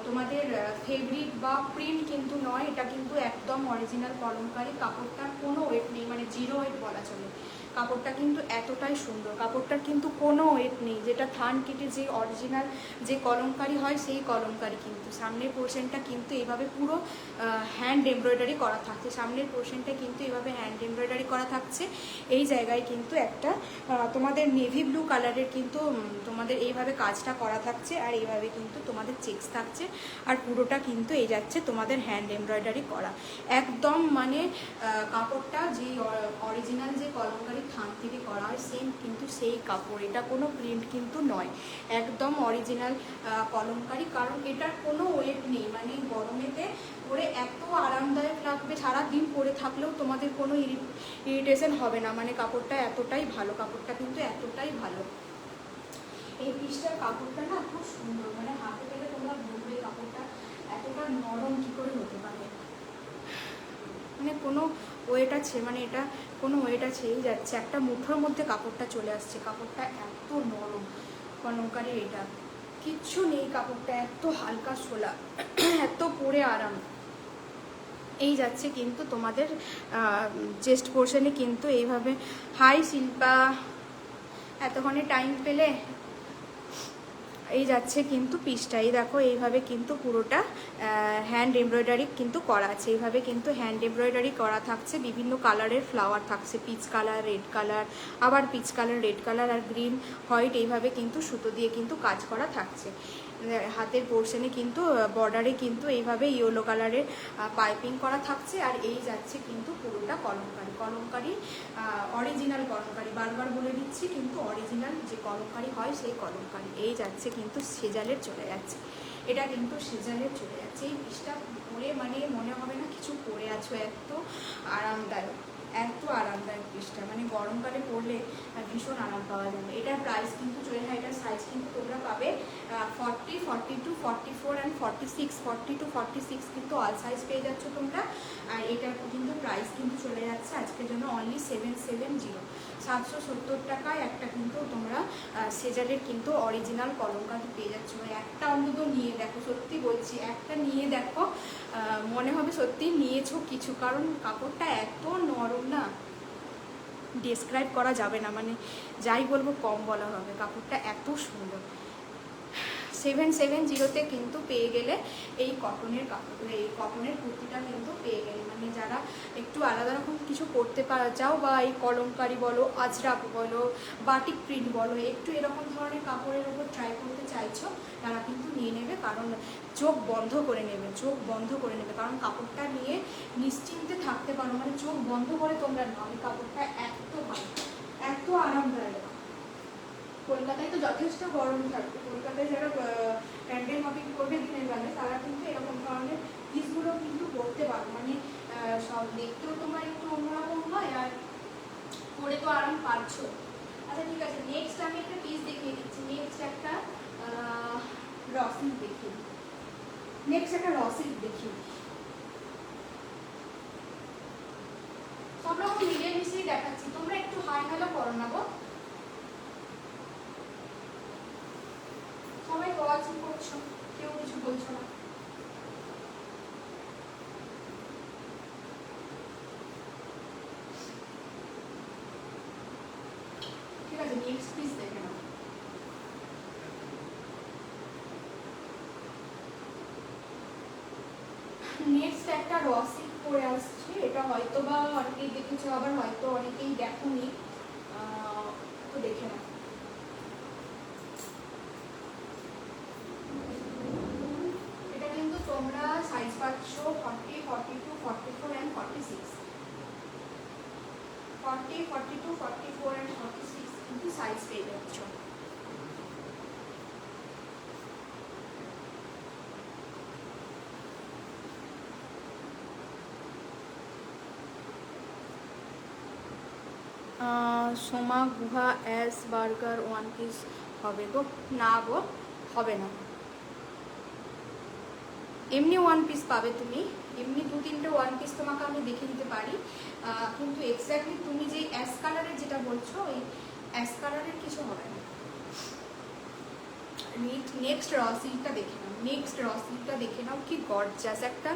তোমাদের ফেব্রিক বা প্রিন্ট কিন্তু নয়, এটা কিন্তু একদম অরিজিনাল কলমকারি। কাপড়টার কোনো ওয়েট নেই, মানে জিরো ওয়েট বলা চলে। কাপড়টা কিন্তু এতটাই সুন্দর, কাপড়টার কিন্তু কোনো ওয়েট নেই। যেটা থান কেটে যে অরিজিনাল যে কলমকারি হয় সেই কলমকারি। কিন্তু সামনের পোর্শনটা কিন্তু এইভাবে পুরো হ্যান্ড এমব্রয়ডারি করা থাকছে। সামনের পোর্শনটা কিন্তু এইভাবে হ্যান্ড এমব্রয়ডারি করা থাকছে। এই জায়গায় কিন্তু একটা তোমাদের নেভি ব্লু কালারের কিন্তু তোমাদের এইভাবে কাজটা করা থাকছে, আর এইভাবে কিন্তু তোমাদের চেকস থাকছে, আর পুরোটা কিন্তু এই যাচ্ছে তোমাদের হ্যান্ড এমব্রয়ডারি করা। একদম মানে কাপড়টা যে অরিজিনাল যে কলমকারি থান থেকে করা হয় সেম কিন্তু সেই কাপড়। এটা কোনো প্রিন্ট কিন্তু নয়, একদম অরিজিনাল কলমকারি। কারণ এটার কোনো ওয়েট নেই, মানে গরমেতে পরে এত আরামদায়ক লাগবে, সারাদিন পরে থাকলেও তোমাদের কোনো ইরিটেশন হবে না। মানে কাপড়টা এতটাই ভালো, কাপড়টা কিন্তু এতটাই ভালো। এই পিসটার কাপড়টা না খুব সুন্দর, মানে হাতে পেলে তোমরা বলবে কাপড়টা এতটা নরম কী করে হতে পারে। মানে কোনো ওয়েট আছে, মানে এটা কোনো ওয়েট আছেই যাচ্ছে, একটা মুঠোর মধ্যে কাপড়টা চলে আসছে। কাপড়টা এত নরম কলমকারি, এটা কিচ্ছু নেই। কাপড়টা এত হালকা সোলা, এত পরে আরাম। এই যাচ্ছে কিন্তু তোমাদের চেস্ট পোর্শনে কিন্তু এইভাবে হাই শিল্পা, এতক্ষণে টাইম পেলে। এই যাচ্ছে কিন্তু পিসটাই দেখো, এইভাবে কিন্তু পুরোটা হ্যান্ড এমব্রয়ডারি কিন্তু করা আছে। এইভাবে কিন্তু হ্যান্ড এমব্রয়ডারি করা থাকছে, বিভিন্ন কালারের ফ্লাওয়ার থাকছে, পিচ কালার, রেড কালার, আবার পিচ কালার, রেড কালার আর গ্রিন, হোয়াইট, এইভাবে কিন্তু সুতো দিয়ে কিন্তু কাজ করা থাকছে। হাতের পোর্শনে কিন্তু বর্ডারে কিন্তু এইভাবে ইয়েলো কালারের পাইপিং করা থাকছে। আর এই যাচ্ছে কিন্তু পুরোটা কলমকারি। কলমকারি অরিজিনাল কলমকারি, বারবার বলে দিচ্ছি, কিন্তু অরিজিনাল যে কলমকারি হয় সেই কলমকারি। এই যাচ্ছে কিন্তু সেজালের চলে যাচ্ছে, এটা কিন্তু সেজালের চলে যাচ্ছে। এই পিসটা পরে মানে মনে হবে না কিছু পরে আছো, এত আরামদায়ক, এত আরামদায়ক পিসটা। মানে গরমকালে পরলে ভীষণ আরাম পাওয়া যাবে। এটার প্রাইস কিন্তু চলে যায়, এটার সাইজ কিন্তু তোমরা পাবে 40, 42, 44 অ্যান্ড 46। 40 to 46 কিন্তু অল সাইজ পেয়ে যাচ্ছ তোমরা। আর এটার কিন্তু প্রাইস কিন্তু চলে যাচ্ছে আজকের জন্য অনলি 770, 770 টাকায় একটা কিন্তু তোমরা সেজালের কিন্তু অরিজিনাল কলমকারি পেয়ে যাচ্ছ। একটা অন্তত নিয়ে দেখো, সত্যি বলছি, একটা নিয়ে দেখো, মনে হবে সত্যি নিয়েছো কিছু। কারণ কাপড়টা এত নরম না, ডেসক্রাইব করা যাবে না, মানে যাই বলবো কম বলা হবে। কাপড়টা এত সুন্দর। 770-তে কিন্তু পেয়ে গেলে এই কটনের কাপড়, এই কটনের কুর্তিটা কিন্তু পেয়ে গেলে। মানে যারা একটু আলাদা রকম কিছু করতে চাও, বা এই কলমকারি বলো, আজরাক বলো, বাটিক প্রিন্ট বলো, একটু এরকম ধরনের কাপড়ের উপর ট্রাই করতে চাইছো, তারা কিন্তু নিয়ে নেবে। কারণ চোখ বন্ধ করে নেবে, চোখ বন্ধ করে নেবে। কারণ কাপড়টা নিয়ে নিশ্চিন্তে থাকতে পারো, মানে চোখ বন্ধ করে তোমরা নাও। এই কাপড়টা এত ভালো, এত আরামদায়ক। কলকাতায় তো যথেষ্ট গরম থাকবে, কলকাতায় যারা ক্যান্ডেল হপিং করবে দিনের বেলায়, তারা কিন্তু এরকম ধরনের পিসগুলো কিন্তু পরতে পারো। মানে সব দেখতেও তোমার একটু অন্যরকম হয়, আর পরে তো আরাম পাচ্ছ। আচ্ছা ঠিক আছে, নেক্সট আমি একটা পিস দেখিয়ে দিচ্ছি। নেক্সট একটা রসিক দেখিয়ে দিই, নেক্সট একটা রসিক দেখিয়ে দিই। সব রকম মিলিয়ে মিশিয়ে দেখাচ্ছি, তোমরা একটু হাই হ্যালো করো না গো। সবাই ওয়াচ করছো, কেউ কিছু বলছো না। ঠিক আছে, নেক্সট পিস দেখে নাও। নেক্সট একটা রসিক পরে আসছে। এটা হয়তো বা অনেকেই দেখেছো, আবার হয়তো অনেকেই দেখোনি, তো দেখে নাও। এটা কিন্তু তোমরা সাইজ পাচ্ছ 40, 42, 44 অ্যান্ড 46। 40, 42, 44 অ্যান্ড 46 কিন্তু সাইজ পেয়ে যাচ্ছ। সোমা গুহা এস বার্গার 1 পিস হবে গো? না গো, হবে না। এমনি ওয়ান পিস পাবে তুমি, এমনি 2-3টে ওয়ান পিস তোমাকে আমি দেখে দিতে পারি, কিন্তু এক্স্যাক্টলি তুমি যে অ্যাশ কালারের যেটা বলছো ওই অ্যাশ কালারের কিছু হবে না। নেক্সট র সিল্কটা দেখে নাও, নেক্সট র সিল্কটা দেখে নাও, কি গর্জাস একটা,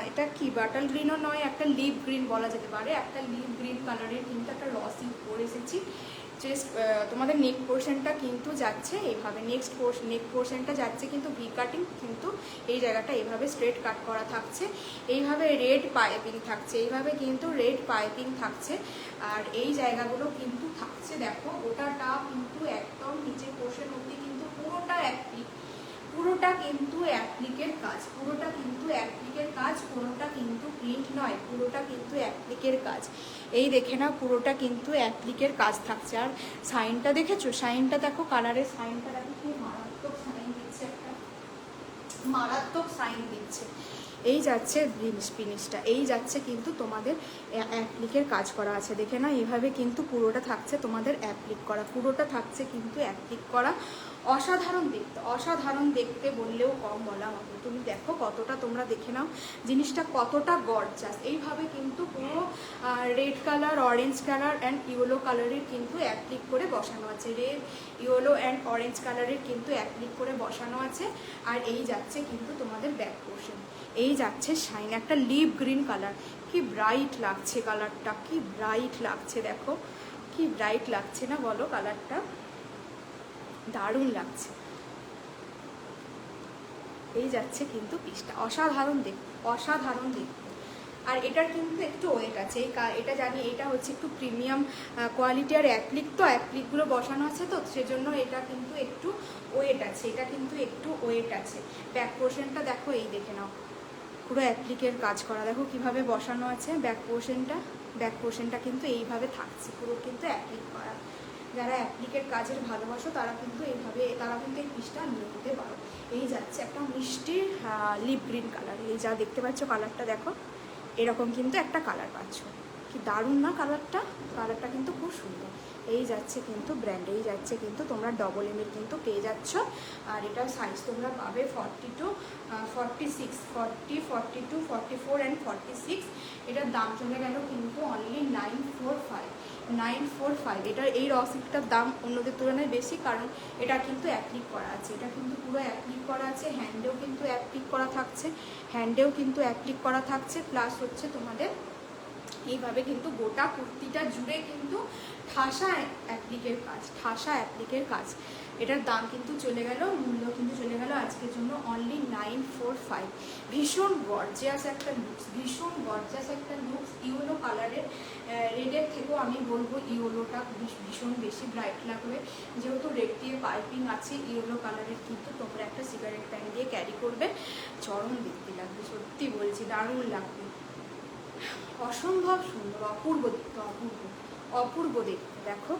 এটা কি বাটাল গ্রিনও নয়, একটা লিপ গ্রিন বলা যেতে পারে, একটা লিপ গ্রিন কালারের কিন্তু একটা র সিল্ক পরে এসেছি। জাস্ট তোমাদের নেক পোর্শনটা কিন্তু যাচ্ছে এইভাবে, নেক পোর্শনটা যাচ্ছে কিন্তু ভি কাটিং, কিন্তু এই জায়গাটা এইভাবে স্ট্রেট কাট করা থাকছে, এইভাবে রেড পাইপিং থাকছে, এইভাবে কিন্তু রেড পাইপিং থাকছে। আর এই জায়গাগুলো কিন্তু থাকছে দেখো ওটাটা কিন্তু একদম নিচের পোর্শন অবধি কিন্তু পুরোটা অ্যাপ্লিক, পুরোটা কিন্তু অ্যাপ্লিকের কাজ, পুরোটা কিন্তু অ্যাপ্লিকের কাজ, পুরোটা কিন্তু প্রিন্ট নয়, পুরোটা কিন্তু অ্যাপ্লিকের কাজ। এই দেখে না পুরোটা কিন্তু অ্যাপ্লিকের কাজ থাকছে। আর সাইনটা দেখেছো, সাইনটা দেখো, কালারের সাইনটা দেখো, কি মারাত্মক সাইন দিচ্ছে, একটা মারাত্মক সাইন দিচ্ছে। এই যাচ্ছে ফিনিশটা, এই যাচ্ছে কিন্তু তোমাদের অ্যাপ্লিকের কাজ করা আছে, দেখে না এইভাবে কিন্তু পুরোটা থাকছে তোমাদের অ্যাপ্লিক করা, পুরোটা থাকছে কিন্তু অ্যাপ্লিক করা। অসাধারণ দেখতে, অসাধারণ দেখতে বললেও কম বলা হবে। তুমি দেখো কতটা, তোমরা দেখে নাও জিনিসটা কতটা গর্জাস। এইভাবে কিন্তু পুরো red colour, orange colour and yellow কালারের কিন্তু অ্যাপ্লিক করে বসানো আছে, রেড, ইয়েলো অ্যান্ড অরেঞ্জ কালারের কিন্তু অ্যাপ্লিক করে বসানো আছে। আর এই যাচ্ছে কিন্তু তোমাদের ব্যাক পোর্শন, এই যাচ্ছে শাইন, একটা লিপ গ্রিন কালার, কি ব্রাইট লাগছে কালারটা, কি ব্রাইট লাগছে, দেখো কি ব্রাইট লাগছে না বলো, কালারটা দারুণ লাগছে। এই যাচ্ছে কিন্তু পিসটা, অসাধারণ দেখতে, অসাধারণ দেখতে। আর এটার কিন্তু একটু ওয়েট আছে, এটা জানি এটা হচ্ছে একটু প্রিমিয়াম কোয়ালিটি, আর অ্যাপ্লিক তো অ্যাপ্লিকগুলো বসানো আছে তো সেজন্য এটা কিন্তু একটু ওয়েট আছে, এটা কিন্তু একটু ওয়েট আছে। ব্যাক পোর্শনটা দেখো, এই দেখে নাও পুরো অ্যাপ্লিকের কাজ করা, দেখো কিভাবে বসানো আছে ব্যাক পোর্শনটা, ব্যাক পোর্শনটা কিন্তু এইভাবে থাকছে, পুরো কিন্তু অ্যাপ্লিক করা। যারা অ্যাপ্লিকের কাজের ভালোবাসো তারা কিন্তু এইভাবে, তারা কিন্তু এই পিসটা নিয়ে নিতে পারো। এই যাচ্ছে একটা মিষ্টি লিপ গ্রিন কালার, এই যা দেখতে পাচ্ছ কালারটা দেখো, এরকম কিন্তু একটা কালার পাচ্ছ, কি দারুণ না কালারটা, কালারটা কিন্তু খুব সুন্দর। এই যাচ্ছে কিন্তু ব্র্যান্ড, এই যাচ্ছে কিন্তু তোমরা ডবল এমের কিন্তু পেয়ে যাচ্ছ। আর এটা সাইজ তোমরা পাবে 42, 46, 40, 42, 44 অ্যান্ড 46। এটার দাম চলে গেল কিন্তু অনলি 945। এটার এই রসিকটার দাম অন্যদের তুলনায় বেশি, কারণ এটা কিন্তু অ্যাপ্লিক করা আছে, এটা কিন্তু পুরো অ্যাপ্লিক করা আছে, হ্যান্ডেও কিন্তু অ্যাপ্লিক করা থাকছে, হ্যান্ডেও কিন্তু অ্যাপ্লিক করা থাকছে, প্লাস হচ্ছে তোমাদের এইভাবে কিন্তু গোটা কুর্তিটা জুড়ে কিন্তু ঠাসা অ্যাপ্লিকের কাজ, ঠাসা অ্যাপ্লিকের কাজ। এটার দাম কিন্তু চলে গেল, মূল্য কিন্তু চলে গেল আজকের জন্য অনলি 945। ভীষণ গর্জিয়াস একটা লুকস, ভীষণ গর্জিয়াস একটা লুকস। ইয়েলো কালারের, রেডের থেকেও আমি বলবো ইয়েলোটা ভীষণ বেশি ব্রাইট লাগবে, যেহেতু রেড দিয়ে পাইপিং আছে। ইয়েলো কালারের কিন্তু তোমরা একটা সিগারেট প্যান দিয়ে ক্যারি করবে, চরম দেখতে লাগবে, সত্যি বলছি দারুণ লাগবে, অসম্ভব সুন্দর, অপূর্ব দেখতে, অপূর্ব অপূর্ব দেখতে। দেখো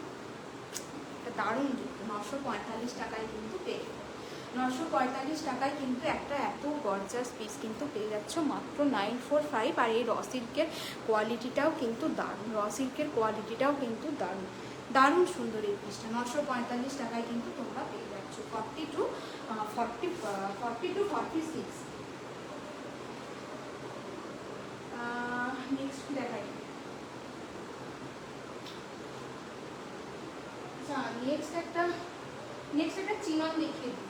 এটা দারুণ দেখতে, 945 টাকায় কিন্তু পেয়ে যাবে, 945 টাকায় কিন্তু একটা এত গর্জাস পিস কিন্তু পেয়ে যাচ্ছ মাত্র 945। আর এই র সিল্কের কোয়ালিটিটাও কিন্তু দারুণ, র সিল্কের কোয়ালিটিটাও কিন্তু দারুণ, দারুণ সুন্দর এই পিসটা। 945 টাকায় কিন্তু তোমরা পেয়ে যাচ্ছ 40-46। নেক্সট কি দেখাই, আচ্ছা নেক্সট একটা চিনন দেখিয়ে দিই,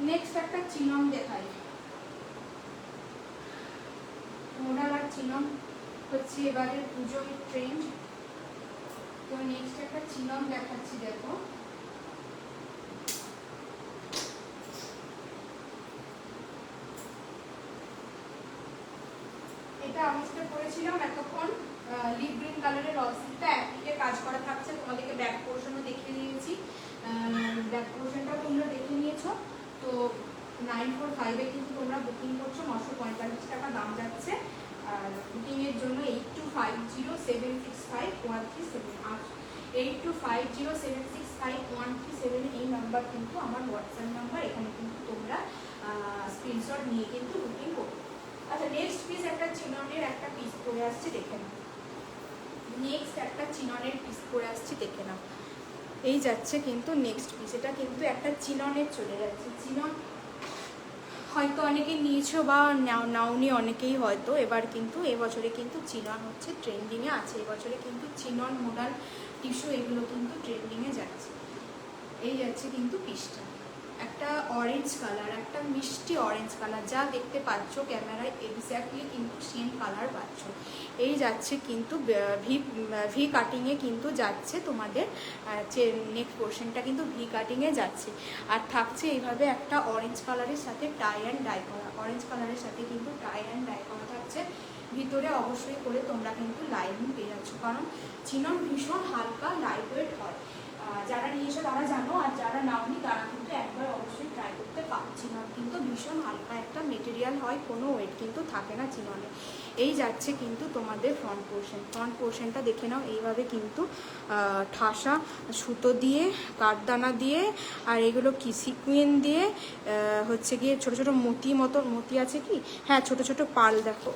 নেক্সট একটা চিনন দেখাই। মোডাল আর চিনন হচ্ছে এবারের পুজোর ট্রেন্ড, তো নেক্সট একটা চিনন দেখাচ্ছি, দেখো এটা আমি যেটা করেছিলাম এতক্ষণ, লিপ গ্রিন কালারের রসিকটা অ্যাপ্লিকে কাজ করা থাকছে, তোমাদেরকে ব্যাক পোর্শনও দেখিয়ে দিয়েছি, ব্যাক পোর্শনটা তোমরা দেখে নিয়েছো। তো 945-এ কিন্তু তোমরা বুকিং করছো, 945 টাকা দাম যাচ্ছে। আর বুকিংয়ের জন্য 8250765137, 8250765137 এই নাম্বার কিন্তু আমার হোয়াটসঅ্যাপ নাম্বার, এখানে কিন্তু তোমরা স্ক্রিনশট নিয়ে কিন্তু বুকিং করবে। আচ্ছা নেক্সট পিস একটা চিননের একটা পিস পরে আসছে, দেখে নাও, নেক্সট একটা চিননের পিস পরে আসছি, দেখে নাও। এই যাচ্ছে কিন্তু নেক্সট পিস, এটা কিন্তু একটা চিননের চলে যাচ্ছে, চিনন হয়তো অনেকে নিয়েছো বা নাওনি অনেকেই হয়তো। এবার কিন্তু এবছরে কিন্তু চিনন হচ্ছে ট্রেন্ডিংয়ে আছে, এবছরে কিন্তু চিনন মোডাল টিস্যু এগুলো কিন্তু ট্রেন্ডিংয়ে যাচ্ছে। এই যাচ্ছে কিন্তু পিসটা, একটা অরেঞ্জ কালার, একটা মিষ্টি অরেঞ্জ কালার, যা দেখতে পাচ্ছ ক্যামেরায় এক্স্যাক্টলি কিন্তু সেম কালার পাচ্ছ। এই যাচ্ছে কিন্তু ভি কাটিংয়ে কিন্তু যাচ্ছে তোমাদের নেক পোর্শনটা কিন্তু ভি কাটিংয়ে যাচ্ছে। আর থাকছে এইভাবে একটা অরেঞ্জ কালারের সাথে টাই অ্যান্ড ডাই করা, অরেঞ্জ কালারের সাথে কিন্তু টাই অ্যান্ড ডাই করা থাকছে। ভিতরে অবশ্যই করে তোমরা কিন্তু লাইনিং পেয়ে যাচ্ছ, কারণ চিনন ভীষণ হালকা লাইট ওয়েট হয়। যারা নিয়েছো তারা জানো, আর যারা নাওনি তারা কিন্তু একবার অবশ্যই ট্রাই করতে পারো। চিনন কিন্তু ভীষণ হালকা একটা মেটেরিয়াল হয়, কোনো ওয়েট কিন্তু থাকে না চিননে। এই যাচ্ছে কিন্তু তোমাদের ফ্রন্ট পোর্শন, ফ্রন্ট পোর্শনটা দেখে নাও। এইভাবে কিন্তু ঠাসা সুতো দিয়ে, কাঠদানা দিয়ে, আর এগুলো কি সিকুয়েন দিয়ে হচ্ছে গিয়ে ছোট ছোট মতি আছে কি, হ্যাঁ ছোট ছোট পাল দেখো,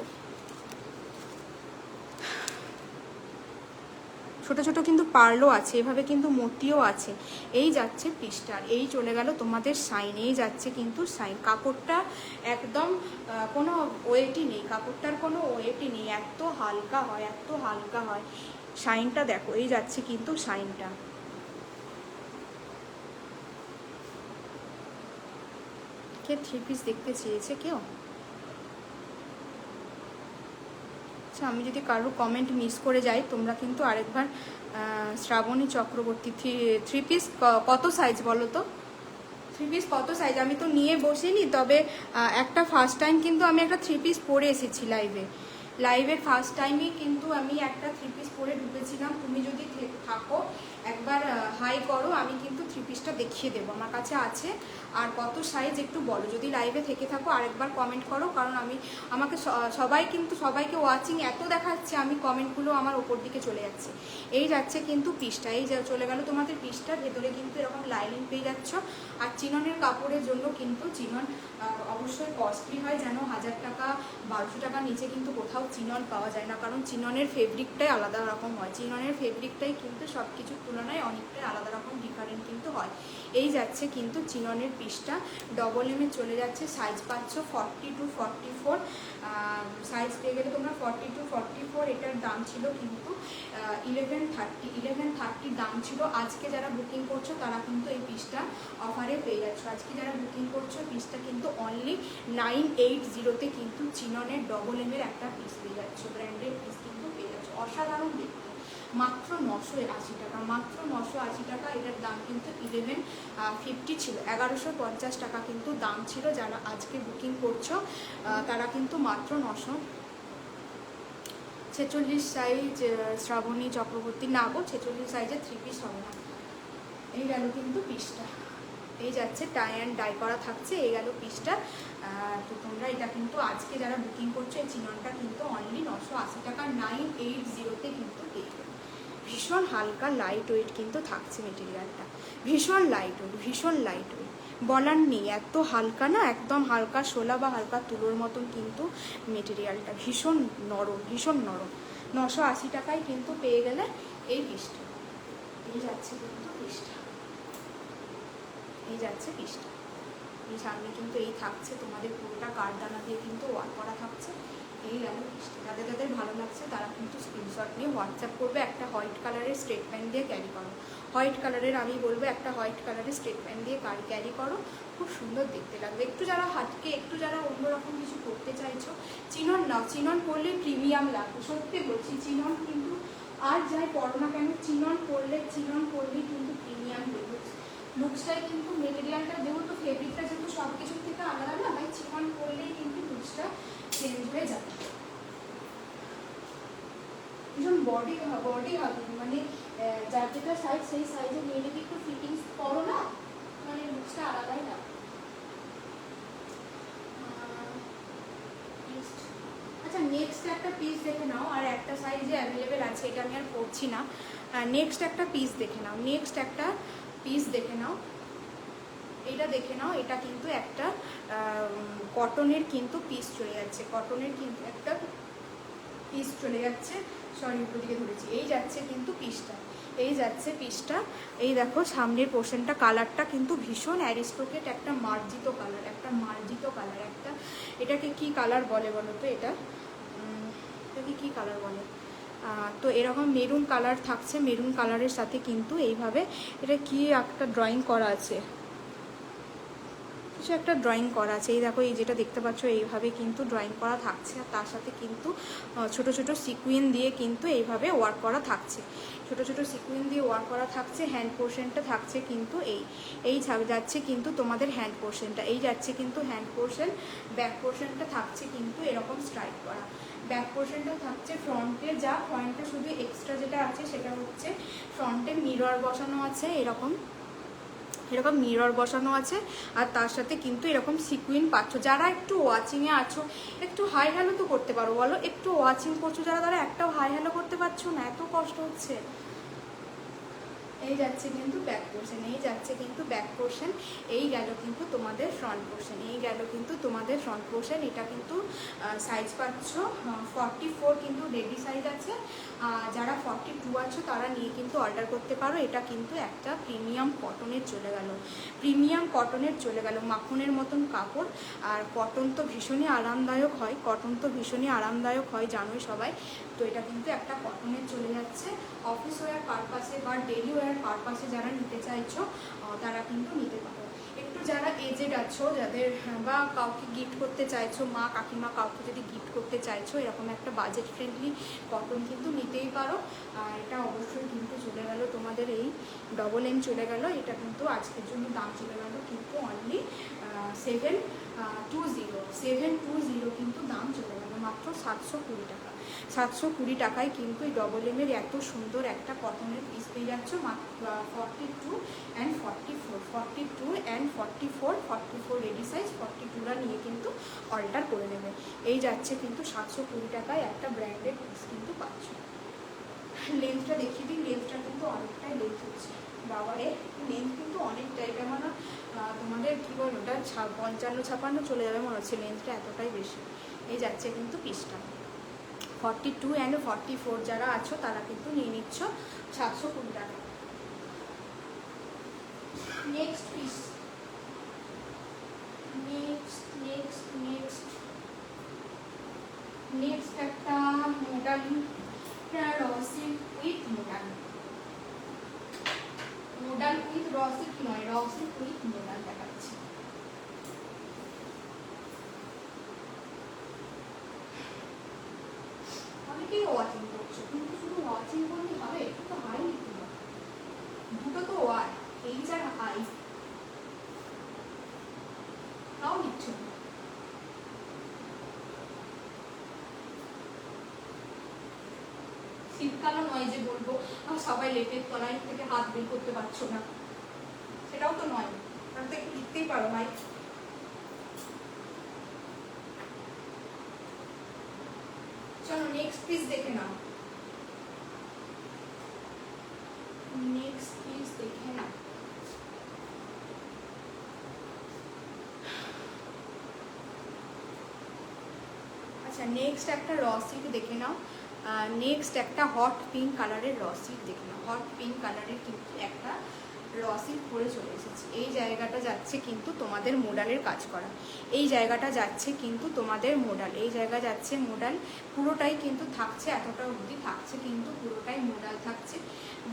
ছোট ছোট কিন্তু পার্লও আছে, এভাবে কিন্তু মতিও আছে। এই যাচ্ছে পিসটার, এই চলে গেল তোমাদের সাইন। এই যাচ্ছে কিন্তু সাইন, কাপড়টা একদম কোনো ওয়েটই নেই, কাপড়টার কোনো ওয়েটই নেই, এত হালকা হয়, এত হালকা হয়। সাইনটা দেখো, এই যাচ্ছে কিন্তু সাইনটা। কে 3 পিস দেখতে চেয়েছে কেউ? আচ্ছা, আমি যদি কারো কমেন্ট মিস করে যাই তোমরা কিন্তু আরেকবার শ্রাবণী চক্রবর্তী 3 পিস কত সাইজ বলো তো? 3 পিস কত সাইজ? আমি তো নিয়ে বসিনি, তবে একটা ফার্স্ট টাইম কিন্তু আমি একটা 3 পিস পরে এসেছি লাইভের ফার্স্ট টাইমে কিন্তু আমি একটা 3 পিস পরে ঢুকেছিলাম। তুমি যদি থাকো একবার হাই করো, আমি কিন্তু 3 পিসটা দেখিয়ে দেবো, আমার কাছে আছে। আর কত সাইজ একটু বলো, যদি লাইভে থেকে থাকো আরেকবার কমেন্ট করো, কারণ আমাকে সবাই কিন্তু সবাইকে ওয়াচিং এত দেখাচ্ছে, আমি কমেন্টগুলো আমার ওপর দিকে চলে যাচ্ছে। এই যাচ্ছে কিন্তু পিসটা, এই চলে গেল তোমাদের পিসটার ভেতরে কিন্তু এরকম লাইনিং পেয়ে যাচ্ছ। আর চিননের কাপড়ের জন্য কিন্তু চিনন অবশ্যই কস্টলি হয়, যেন 1000 টাকা 1200 টাকার নিচে কিন্তু কোথাও চিনন পাওয়া যায় না, কারণ চিননের ফেব্রিকটাই আলাদা রকম হয়, চিননের ফেব্রিকটাই কিন্তু সব কিছুর তুলনায় অনেকটাই আলাদা রকম ডিফারেন্ট কিন্তু হয়। এই যাচ্ছে কিন্তু চিননের পিসটা, ডবল এমে চলে যাচ্ছে, সাইজ পাচ্ছ 40 to 44, সাইজ পেয়ে গেলে তোমরা 40 to 44। এটার দাম ছিল কিন্তু 1130 দাম ছিল। আজকে যারা বুকিং করছো তারা কিন্তু এই পিসটা অফারে পেয়ে যাচ্ছ, আজকে যারা বুকিং করছো পিসটা কিন্তু অনলি 980-তে কিন্তু চিননের ডবল এমের একটা পিস পেয়ে যাচ্ছ, ব্র্যান্ডেড পিস কিন্তু পেয়ে যাচ্ছ, অসাধারণ দেখতে। মাত্র 980 টাকা, মাত্র 980 টাকা। এটার দাম কিন্তু 1150 ছিল, 1150 টাকা কিন্তু দাম ছিল। যারা আজকে বুকিং করছো তারা কিন্তু মাত্র 946 সাইজ শ্রাবণী চক্রবর্তী, না গো 46 সাইজের 3 পিস হবে না। এই গেল কিন্তু পিসটা, এই যাচ্ছে টাই অ্যান্ড ডাই করা থাকছে, এই গেল পিসটা। তো তোমরা এটা কিন্তু আজকে যারা বুকিং করছো এই চিননটা কিন্তু অনলি 980 টাকা 980-তে কিন্তু পেয়ে যাবে। ভীষণ হালকা লাইট ওয়েট কিন্তু থাকছে মেটেরিয়ালটা, ভীষণ লাইট ওয়েট, ভীষণ লাইট ওয়েট, বলার নেই, এত হালকা না, একদম হালকা শোলা বা হালকা তুলোর মতন কিন্তু মেটেরিয়ালটা, ভীষণ নরম, ভীষণ নরম। 980 টাকায় কিন্তু পেয়ে গেলে এই পিসটা। এই যাচ্ছে কিন্তু পিসটা, এই যাচ্ছে পিসটা। এই সামনে কিন্তু এই থাকছে তোমাদের পুরোটা কাঠদানা দিয়ে কিন্তু ওয়ার্ক করা থাকছে। এই গেল পিসটা, যাদের যাদের ভালো লাগছে তারা কিন্তু স্ক্রিনশট নিয়ে হোয়াটসঅ্যাপ করবে। একটা হোয়াইট কালারের স্ট্রেট প্যান্ট দিয়ে ক্যারি করো, হোয়াইট কালারের, আমি বলবো একটা হোয়াইট কালারের স্ট্রেট প্যান্ট দিয়ে ক্যারি করো, খুব সুন্দর দেখতে লাগবে। একটু যারা হাতকে একটু যারা অন্যরকম কিছু করতে চাইছো, চিনন নাও, চিনন পরলে প্রিমিয়াম লাগবে, সত্যি বলছি। চিনন কিন্তু আর যাই পড়ো না কেন, চিনন পরলেই কিন্তু প্রিমিয়াম দেবে লুকসটাই, কিন্তু মেটেরিয়ালটা যেহেতু ফেব্রিকটা যেহেতু সব কিছুর থেকে আলাদা না, তাই চিকন করলেই কিন্তু লুকসটা চেঞ্জ হয়ে যাবে। ভীষণ বডি হবে, মানে যার যেটা সাইজ সেই সাইজে নিয়ে যদি একটু ফিটিংস করো না, মানে লুকসটা আলাদাই না। আচ্ছা, নেক্সট একটা পিস দেখে নাও, আর একটা সাইজে অ্যাভেলেবেল আছে, এটা আমি আর পরছি না। নেক্সট একটা পিস দেখে নাও, নেক্সট একটা পিস দেখে নাও, এটা দেখে নাও। এটা কিন্তু একটা কটনের কিন্তু পিস চলে যাচ্ছে, কটনের কিন্তু একটা পিস চলে যাচ্ছে, সরি উপর দিকে ধরেছি, এই যাচ্ছে কিন্তু পিসটা, এই যাচ্ছে পিসটা। এই দেখো সামনের পোর্শনটা, কালারটা কিন্তু ভীষণ অ্যারিস্টোক্রেট একটা মার্জিত কালার, একটা মার্জিত কালার একটা। এটাকে কি কালার বলে বলো তো? এটাকে কি কালার বলে? তো এরকম মেরুন কালার থাকছে, মেরুন কালারের সাথে কিন্তু এইভাবে এটা কি একটা ড্রয়িং করা আছে, কিছু একটা ড্রয়িং করা আছে। এই দেখো এই যেটা দেখতে পাচ্ছ এইভাবে কিন্তু ড্রয়িং করা থাকছে, আর তার সাথে কিন্তু ছোট ছোট সিকুইন দিয়ে কিন্তু এইভাবে ওয়ার্ক করা থাকছে, ছোট ছোট সিকুইন দিয়ে ওয়ার্ক করা থাকছে। হ্যান্ড পোর্শনটা থাকছে কিন্তু এই যাচ্ছে কিন্তু তোমাদের হ্যান্ড পোর্শনটা, এই যাচ্ছে কিন্তু হ্যান্ড পোর্শন। ব্যাক পোর্শনটা থাকছে কিন্তু এরকম স্ট্রাইপ করা, ব্যাক পোর্শনটা থাকছে ফ্রন্টে, যা ফ্রন্টে শুধু এক্সট্রা যেটা আছে সেটা হচ্ছে ফ্রন্টে মিরর বসানো আছে, এরকম মিরর বসানো আছে, আর তার সাথে কিন্তু এরকম সিকুইন পাচ্ছ। যারা একটু ওয়াচিংয়ে আছো, একটু হাই হ্যালো তো করতে পারো বলো, একটু ওয়াচিং করছো যারা, তারা একটাও হাই হ্যালো করতে পারছো না, এত কষ্ট হচ্ছে। এই যাচ্ছে কিন্তু ব্যাক পোর্শন, এই যাচ্ছে কিন্তু ব্যাক পোর্শন, এই গেল কিন্তু তোমাদের ফ্রন্ট পোর্শন, এই গেল কিন্তু তোমাদের ফ্রন্ট পোর্শন। এটা কিন্তু সাইজ পাচ্ছ 44 কিন্তু রেডি সাইজ আছে। যারা 42 আছো তারা নিয়ে কিন্তু অর্ডার করতে পারো। এটা কিন্তু একটা প্রিমিয়াম কটনের চলে গেল, প্রিমিয়াম কটনের চলে গেল, মাখনের মতন কাপড়। আর কটন তো ভীষণই আরামদায়ক হয়, কটন তো ভীষণই আরামদায়ক হয় জানোই সবাই। তো এটা কিন্তু একটা কটনের চলে যাচ্ছে। অফিস ওয়্যার পারপাসে বা ডেলি ওয়্যার পারপাসে যারা নিতে চাইছো তারা কিন্তু নিতে পারো। একটু যারা এজেড আছো, যাদের বা কাউকে গিফট করতে চাইছো, মা কাকিমা কাউকে যদি গিফট করতে চাইছো, এরকম একটা বাজেট ফ্রেন্ডলি কটন কিন্তু নিতেই পারো। আর এটা অবশ্যই কিন্তু চলে গেল তোমাদের এই ডবল এম চলে গেল। এটা কিন্তু আজকের জন্য দাম চলে গেল কিন্তু অনলি 720 কিন্তু দাম চলে গেল মাত্র 720 টাকা। 720 টাকায় কিন্তু এই ডবল এমের এত সুন্দর একটা কটনের পিস পেয়ে যাচ্ছ মাত্র 42 অ্যান্ড 44 রেডি সাইজ, 42রা নিয়ে কিন্তু অল্টার করে নেবে। এই যাচ্ছে কিন্তু 720 টাকায় একটা ব্র্যান্ডেড পিস কিন্তু পাচ্ছ। লেন্থটা দেখিয়ে দিই, লেন্থটা কিন্তু অনেকটাই লেন্থ হচ্ছে, বাবারে লেন্থ কিন্তু অনেকটাই। এটা মানে তোমাদের কী বলো, ওটা 55-56 চলে যাবে মনে হচ্ছে, লেন্থটা এতটাই বেশি। এই যাচ্ছে কিন্তু পিসটা 42 অ্যান্ড 44 যারা আছো তারা কিন্তু নিয়ে নিচ্ছ 720 টাকা। নেক্সট পিস, নেক্সট একটা মডাল রসিক উইথ মডাল উইথ রসিক নয়, রসিক উইথ মডাল দেখাচ্ছি। অনেকেই ওয়াচিং করছো, কিন্তু শুধু ওয়াচিং করলে হবে, একটু তো হাই নিতে হবে, দুটো তো ওয়াই, এইচ আর হাই তাও নিচ্ছ না। শীতকালও নয় যে বলবো সবাই লেপের তলায় থেকে হাত বের করতে পারছো না, সেটাও তো নয়, তাহলে তো একটু লিখতেই পারো ভাই। চলো নেক্সট পিস দেখে নাও, নেক্সট পিস দেখে নাও। আচ্ছা নেক্সট একটা র সিল্ক দেখে নাও, নেক্সট একটা হট পিঙ্ক কালারের র সিল্ক দেখে নাও। হট পিঙ্ক কালারের কিন্তু একটা র সিল্ক পরে চলে এসেছে। এই জায়গাটা যাচ্ছে কিন্তু তোমাদের মোডালের কাজ করা, এই জায়গাটা যাচ্ছে কিন্তু তোমাদের মোডাল, এই জায়গা যাচ্ছে মোডাল, পুরোটাই কিন্তু থাকছে, এতটা অবধি থাকছে কিন্তু পুরোটাই মোডাল থাকছে।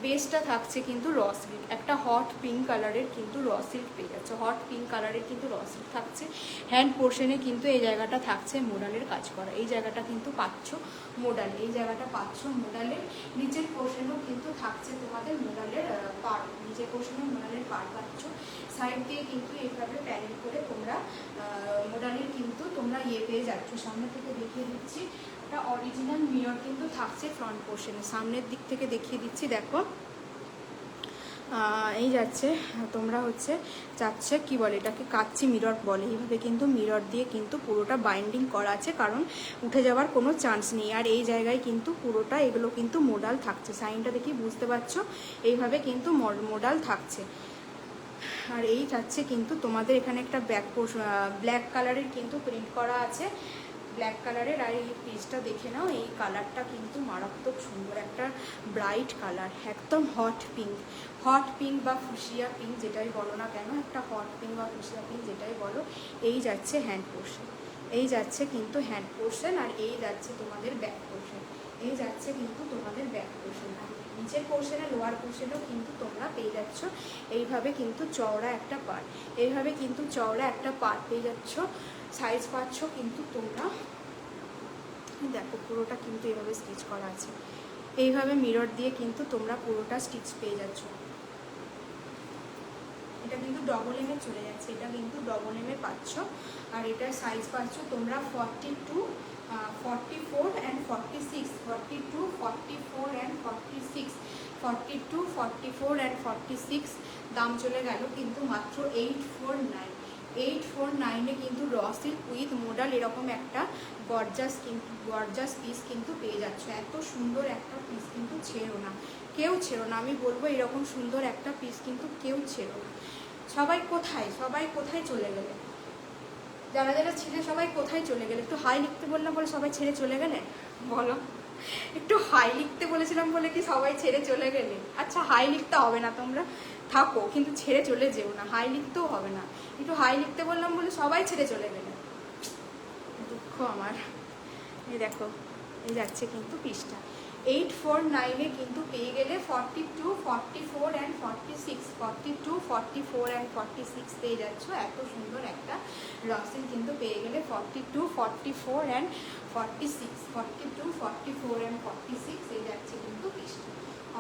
বেসটা থাকছে কিন্তু র সিল্ক, একটা হট পিঙ্ক কালারের কিন্তু র সিল্ক পেয়ে যাচ্ছে, হট পিঙ্ক কালারের কিন্তু র সিল্ক থাকছে। হ্যান্ড পোর্শনে কিন্তু এই জায়গাটা থাকছে মোডালের কাজ করা, এই জায়গাটা কিন্তু পাচ্ছ মোডাল, এই জায়গাটা পাচ্ছ মোডালের। নিচের পোর্শনেও কিন্তু থাকছে তোমাদের মোডালের পার, নিচের পোর্শনে মোডালের পার পাচ্ছ। সাইড দিয়ে কিন্তু এইভাবে প্যানেল করে তোমরা মোডালের কিন্তু তোমরা পেয়ে যাচ্ছ। সামনে থেকে দেখিয়ে দিচ্ছি, একটা অরিজিনাল মিরর কিন্তু থাকছে ফ্রন্ট পোর্শনে, সামনের দিক থেকে দেখিয়ে দিচ্ছি দেখো। এই যাচ্ছে তোমরা হচ্ছে যাচ্ছে কি বলে এটাকে, কাচ্চি মিরর বলে, এইভাবে কিন্তু মিরর দিয়ে কিন্তু পুরোটা বাইন্ডিং করা আছে, কারণ উঠে যাওয়ার কোনো চান্স নেই। আর এই জায়গায় কিন্তু পুরোটা এগুলো কিন্তু মোডাল থাকছে, সাইনটা দেখি বুঝতে পারছো, এইভাবে কিন্তু মোডাল থাকছে। আর এই যাচ্ছে কিন্তু তোমাদের এখানে একটা ব্ল্যাক কালারের কিন্তু প্রিন্ট করা আছে, ব্ল্যাক কালারের। আর এই পিসটা দেখে নাও, এই কালারটা কিন্তু মারাত্মক সুন্দর, একটা ব্রাইট কালার, একদম হট পিঙ্ক বা ফুসিয়া পিঙ্ক যেটাই বলো না কেন, একটা হট পিঙ্ক বা ফুসিয়া পিঙ্ক যেটাই বলো। এই যাচ্ছে হ্যান্ড পোর্শন, এই যাচ্ছে কিন্তু হ্যান্ড পোর্শন, আর এই যাচ্ছে তোমাদের ব্যাক পোর্শন, এই যাচ্ছে কিন্তু তোমাদের ব্যাক পোর্শন। আর নিচের পোর্শনে লোয়ার পোর্শনেও কিন্তু তোমরা পেয়ে যাচ্ছ এইভাবে কিন্তু চওড়া একটা পার্ট, এইভাবে কিন্তু চওড়া একটা পার্ট পেয়ে যাচ্ছ। সাইজ পাচ্ছ কিন্তু তোমরা, দেখো পুরোটা কিন্তু এইভাবে স্টিচ করা আছে, এইভাবে মিরর দিয়ে কিন্তু তোমরা পুরোটা স্টিচ পেয়ে যাচ্ছ। এটা কিন্তু ডবল এমে চলে যাচ্ছে, এটা কিন্তু ডবল এমে পাচ্ছ। আর এটার সাইজ পাচ্ছ তোমরা 42, 44 অ্যান্ড 46, 42, 44 অ্যান্ড 46, 42, 44 অ্যান্ড 46। দাম চলে গেল কিন্তু মাত্র 849। 849-এ কিন্তু র সিল্ক উইথ মোডাল এরকম একটা গর্জাস পিস কিন্তু পেয়ে যাচ্ছ। এত সুন্দর একটা পিস কিন্তু ছেড়ো না, কেউ ছেড়ো না, আমি বলবো এরকম সুন্দর একটা পিস কিন্তু কেউ ছেড়ো না। সবাই কোথায় চলে গেলে, যারা যারা ছেড়ে সবাই কোথায় চলে গেলে? একটু হাই লিখতে বললাম বলে সবাই ছেড়ে চলে গেলে? বলো, একটু হাই লিখতে বলেছিলাম বলে কি সবাই ছেড়ে চলে গেলে? আচ্ছা হাই লিখতে হবে না, তোমরা থাকো কিন্তু ছেড়ে চলে যেও না, হাই লিখতেও হবে না। একটু হাই লিখতে বললাম বলে সবাই ছেড়ে চলে গেলে, দুঃখ আমার। এই দেখো, এই যাচ্ছে কিন্তু পিসটা 849-এ কিন্তু পেয়ে গেলে 42, 44 অ্যান্ড 46, 42, 44 অ্যান্ড 46 পেয়ে যাচ্ছ। এত সুন্দর একটা রসিল কিন্তু পেয়ে গেলে 42, 44 অ্যান্ড 46, 42, 44 অ্যান্ড 46 এই যাচ্ছে কিন্তু পিসটা।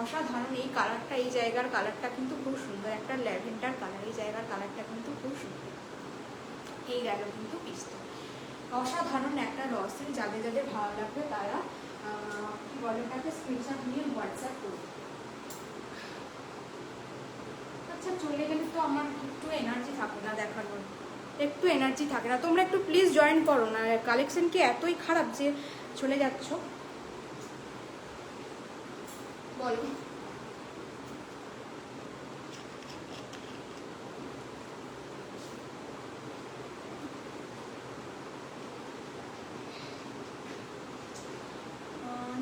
অসাধারণ এই কালারটা, এই জায়গার কালারটা কিন্তু খুব সুন্দর, একটা ল্যাভেন্ডার কালার, এই জায়গার কালারটা কিন্তু খুব সুন্দর। এই গেল কিন্তু পিসটা, অসাধারণ একটা রসিল। যাদের যাদের ভালো লাগবে তারা কি বলে এটাকে স্ক্রিনশট নিয়ে হোয়াটসঅ্যাপ করবে। আচ্ছা চলে গেলে তো আমার একটু এনার্জি থাকে না দেখানোর, একটু এনার্জি থাকে না। তোমরা একটু প্লিজ জয়েন করো না, কালেকশন কি এতই খারাপ যে চলে যাচ্ছ? বলো।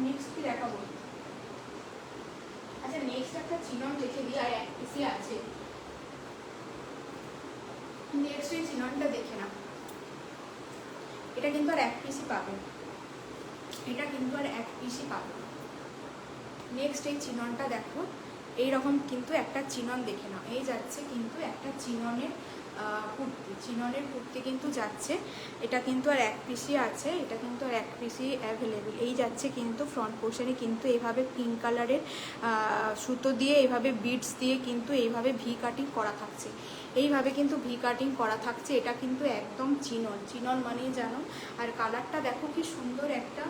নেক্সট কি দেখাবো? আচ্ছা নেক্সট একটা চিনন দেখে দিই, আর এক পিসি আছে। নেক্সট এই চিননটা দেখে না, এটা কিন্তু আর এক পিসই পাবে, এটা কিন্তু আর এক পিসই পাবে। নেক্সট এই চিননটা দেখো, এইরকম কিন্তু একটা চিনন দেখে নাও। এই যাচ্ছে কিন্তু একটা চিননের কুর্তি কিন্তু যাচ্ছে। এটা কিন্তু আর এক পিসই আছে, এটা কিন্তু আর এক পিসই অ্যাভেলেবেল। এই যাচ্ছে কিন্তু ফ্রন্ট পোর্শনে কিন্তু এইভাবে পিঙ্ক কালারের সুতো দিয়ে, এইভাবে বিডস দিয়ে কিন্তু এইভাবে ভি কাটিং করা থাকছে, এইভাবে কিন্তু ভি কাটিং করা থাকছে। এটা কিন্তু একদম চিনন মানেই জানো। আর কালারটা দেখো কি সুন্দর, একটা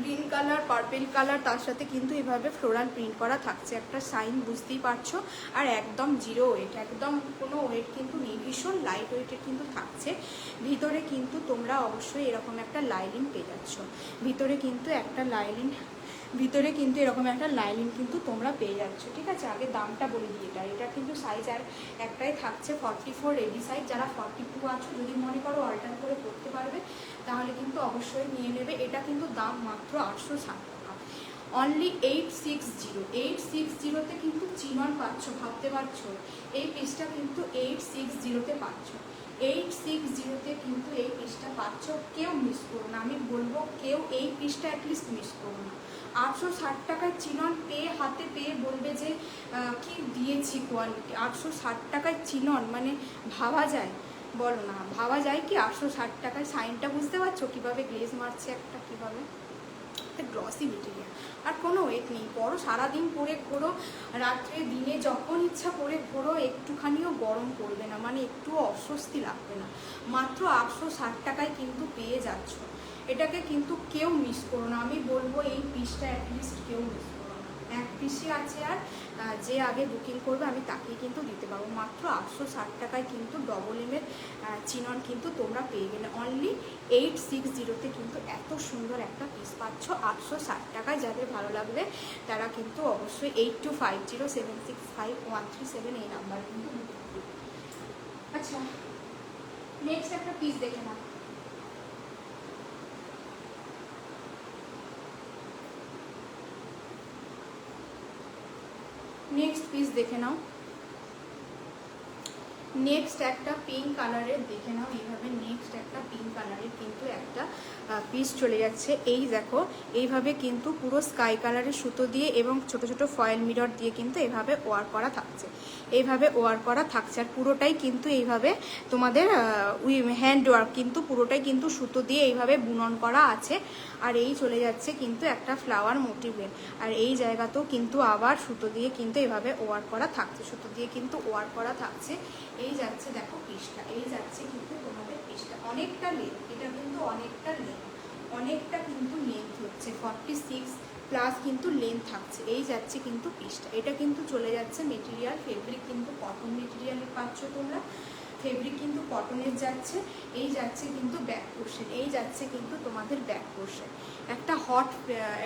গ্রিন কালার, পার্পেল কালার, তার সাথে কিন্তু এভাবে ফ্লোরাল প্রিন্ট করা থাকছে, একটা সাইন বুঝতেই পারছো। আর একদম জিরো ওয়েট, একদম কোনো ওয়েট কিন্তু নেই, ভীষণ লাইট ওয়েটের কিন্তু থাকছে। ভিতরে কিন্তু তোমরা অবশ্যই এরকম একটা লাইলিন পেয়ে যাচ্ছ, ভিতরে কিন্তু একটা লাইলিন, ভিতরে কিন্তু এরকম একটা লাইলিন কিন্তু তোমরা পেয়ে যাচ্ছ। ঠিক আছে, আগে দামটা বলে দিই। এটা কিন্তু সাইজ আর একটাই থাকছে 44 রেডি সাইজ। যারা 42 আছো, যদি মনে করো অল্টার করে করতে পারবে তাহলে কিন্তু অবশ্যই নিয়ে নেবে। এটা কিন্তু দাম মাত্র 860 টাকা, অনলি 860। 860-তে কিন্তু চিনন পাচ্ছ, ভাবতে পারছো? এই পিসটা কিন্তু 860-তে পাচ্ছ, 860-তে কিন্তু এই পিসটা পাচ্ছ। কেউ মিস করো না, আমি বলবো কেউ এই পিসটা অ্যাটলিস্ট মিস করো না। 860 টাকায় চিনন পেয়ে, হাতে পেয়ে বলবে যে কি দিয়েছি কোয়ালিটি। 860 টাকায় চিনন মানে ভাবা যায়? বলো না, ভাবা যায় কি? 860 টাকায় সাইনটা বুঝতে পারছো কীভাবে গ্লেজ মারছে একটা, কীভাবে গ্লসি মেটেরিয়াল। আর কোনো ওয়েট নেই, পরো সারাদিন পরে ঘোরো, রাত্রে দিনে যখন ইচ্ছা পরে ঘোরো, একটুখানিও গরম পড়বে না, মানে একটু অস্বস্তি লাগবে না। মাত্র 860 টাকায় কিন্তু পেয়ে যাচ্ছ। এটাকে কিন্তু কেউ মিস করো না, আমি বলবো এই পিসটা অ্যাটলিস্ট কেউ মিস করো না। এক পিসই আছে, আর যে আগে বুকিং করবে আমি তাকেই কিন্তু দিতে পারবো। মাত্র 860 টাকায় কিন্তু ডবল এমের চিনন কিন্তু তোমরা পেয়ে গেলে। অনলি 860-তে কিন্তু এত সুন্দর একটা পিস পাচ্ছ 860 টাকায়। যাদের ভালো লাগবে তারা কিন্তু অবশ্যই 8250765137 এই নাম্বার কিন্তু বুকিং করবে। আচ্ছা নেক্সট একটা পিস দেখে না, পিস দেখে নাও। নেক্সট একটা পিঙ্ক কালারের দেখে নাও, এইভাবে নেক্সট একটা পিঙ্ক কালারের কিন্তু একটা পিস চলে যাচ্ছে। এই দেখো এইভাবে কিন্তু পুরো স্কাই কালারের সুতো দিয়ে এবং ছোট ছোট ফয়েল মিরর দিয়ে কিন্তু এইভাবে ওয়ার করা থাকছে, এইভাবে ওয়ার করা থাকছে। আর পুরোটাই কিন্তু এইভাবে তোমাদের হ্যান্ড ওয়ার্ক, কিন্তু পুরোটাই কিন্তু সুতো দিয়ে এইভাবে বুনন করা আছে। আর এই চলে যাচ্ছে কিন্তু একটা ফ্লাওয়ার মোটিভের, আর এই জায়গাতেও কিন্তু আবার সুতো দিয়ে কিন্তু এইভাবে ওয়ার করা থাকছে, সুতো দিয়ে কিন্তু ওয়ার করা থাকছে। এই যাচ্ছে দেখো পিসটা, এই যাচ্ছে কিন্তু তোমাদের পিসটা অনেকটা লেন্থ, এটা কিন্তু অনেকটা লেন্থ, অনেকটা কিন্তু লেন্থ হচ্ছে 46 প্লাস কিন্তু লেন্থ থাকছে। এই যাচ্ছে কিন্তু পিসটা, এটা কিন্তু চলে যাচ্ছে মেটেরিয়াল ফেব্রিক কিন্তু কটন মেটেরিয়ালের পাচ্ছ তোমরা, ফেব্রিক কিন্তু কটনের যাচ্ছে। এই যাচ্ছে কিন্তু ব্যাক পোর্শন, এই যাচ্ছে কিন্তু তোমাদের ব্যাক পোর্শন। একটা হট,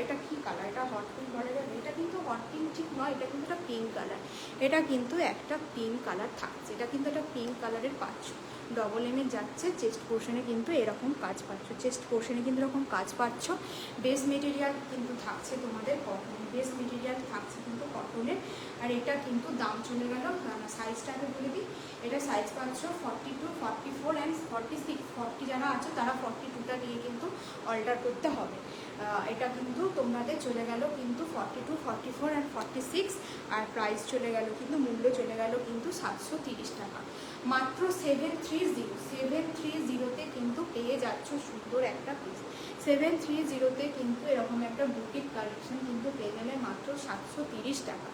এটা কি কালার, এটা হট পিঙ্ক বলা যাবে, এটা কিন্তু হট পিঙ্ক ঠিক নয়, এটা কিন্তু একটা পিঙ্ক কালার, এটা কিন্তু একটা পিঙ্ক কালার থাকছে, এটা কিন্তু একটা পিঙ্ক কালারের পাচ্ছ। ডবল এমে যাচ্ছে, চেস্ট পোর্শনে কিন্তু এরকম কাজ পাচ্ছ, চেস্ট পোর্শনে কিন্তু এরকম কাজ পাচ্ছ। বেস মেটেরিয়াল কিন্তু থাকছে তোমাদের কটনের, বেস মেটেরিয়াল থাকছে কিন্তু কটনের। আর এটা কিন্তু দাম চলে গেল, সাইজটা আমি বলে দিই, এটা সাইজ পাচ্ছ 42, 44 অ্যান্ড 46। 40 যারা আছে তারা 42টা দিয়ে কিন্তু অল্টার করতে হবে। এটা কিন্তু তোমাদের চলে গেল কিন্তু 42, 44 অ্যান্ড 46। আর প্রাইস চলে গেল কিন্তু, মূল্য চলে গেল কিন্তু 730 টাকা। মাত্র 730তে কিন্তু পেয়ে যাচ্ছ সুন্দর একটা পিস। 730তে কিন্তু এরকম একটা বুটিক কালেকশন কিন্তু পেয়ে গেলে মাত্র 730 টাকা।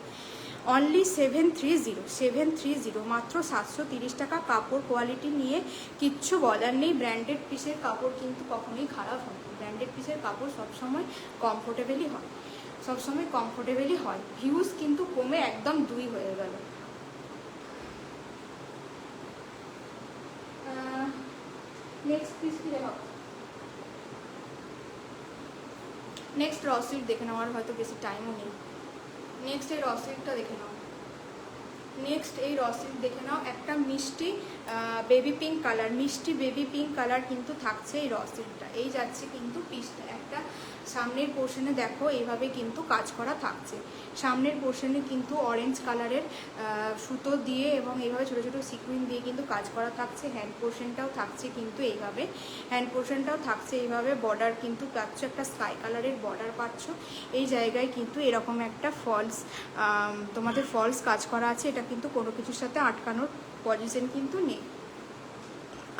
অনলি 730 মাত্র 730 টাকা। কাপড় কোয়ালিটি নিয়ে কিচ্ছু বলার নেই, ব্র্যান্ডেড পিসের কাপড় কিন্তু কখনোই খারাপ হয় না, ব্র্যান্ডেড পিসের কাপড় সবসময় কমফোর্টেবলই হয়, সবসময় কমফোর্টেবলই হয়। ভিউজ কিন্তু কমে একদম 2 হয়ে গেল। নেক্সট পিস কি দেখো, নেক্সট র সিল্ক দেখে নাও, আর হয়তো বেশি টাইমও নেই। নেক্সট এই র সিল্কটা দেখে নাও, নেক্সট এই র সিল্ক দেখে নাও, একটা মিষ্টি বেবি পিঙ্ক কালার, মিষ্টি বেবি পিঙ্ক কালার কিন্তু থাকছে এই র সিল্কটা। এই যাচ্ছে কিন্তু পিসটা, একটা সামনের পোর্শনে দেখো এইভাবে কিন্তু কাজ করা থাকছে, সামনের পোর্শনে কিন্তু অরেঞ্জ কালারের সুতো দিয়ে এবং এইভাবে ছোটো ছোটো সিকুইন দিয়ে কিন্তু কাজ করা থাকছে। হ্যান্ড পোর্শনটাও থাকছে কিন্তু এইভাবে, হ্যান্ড পোর্শনটাও থাকছে এইভাবে। বর্ডার কিন্তু পাচ্ছ একটা স্কাই কালারের বর্ডার পাচ্ছ। এই জায়গায় কিন্তু এরকম একটা ফলস তোমাদের ফলস কাজ করা আছে, এটা কিন্তু কোনো কিছুর সাথে আটকানোর পজিশন কিন্তু নেই।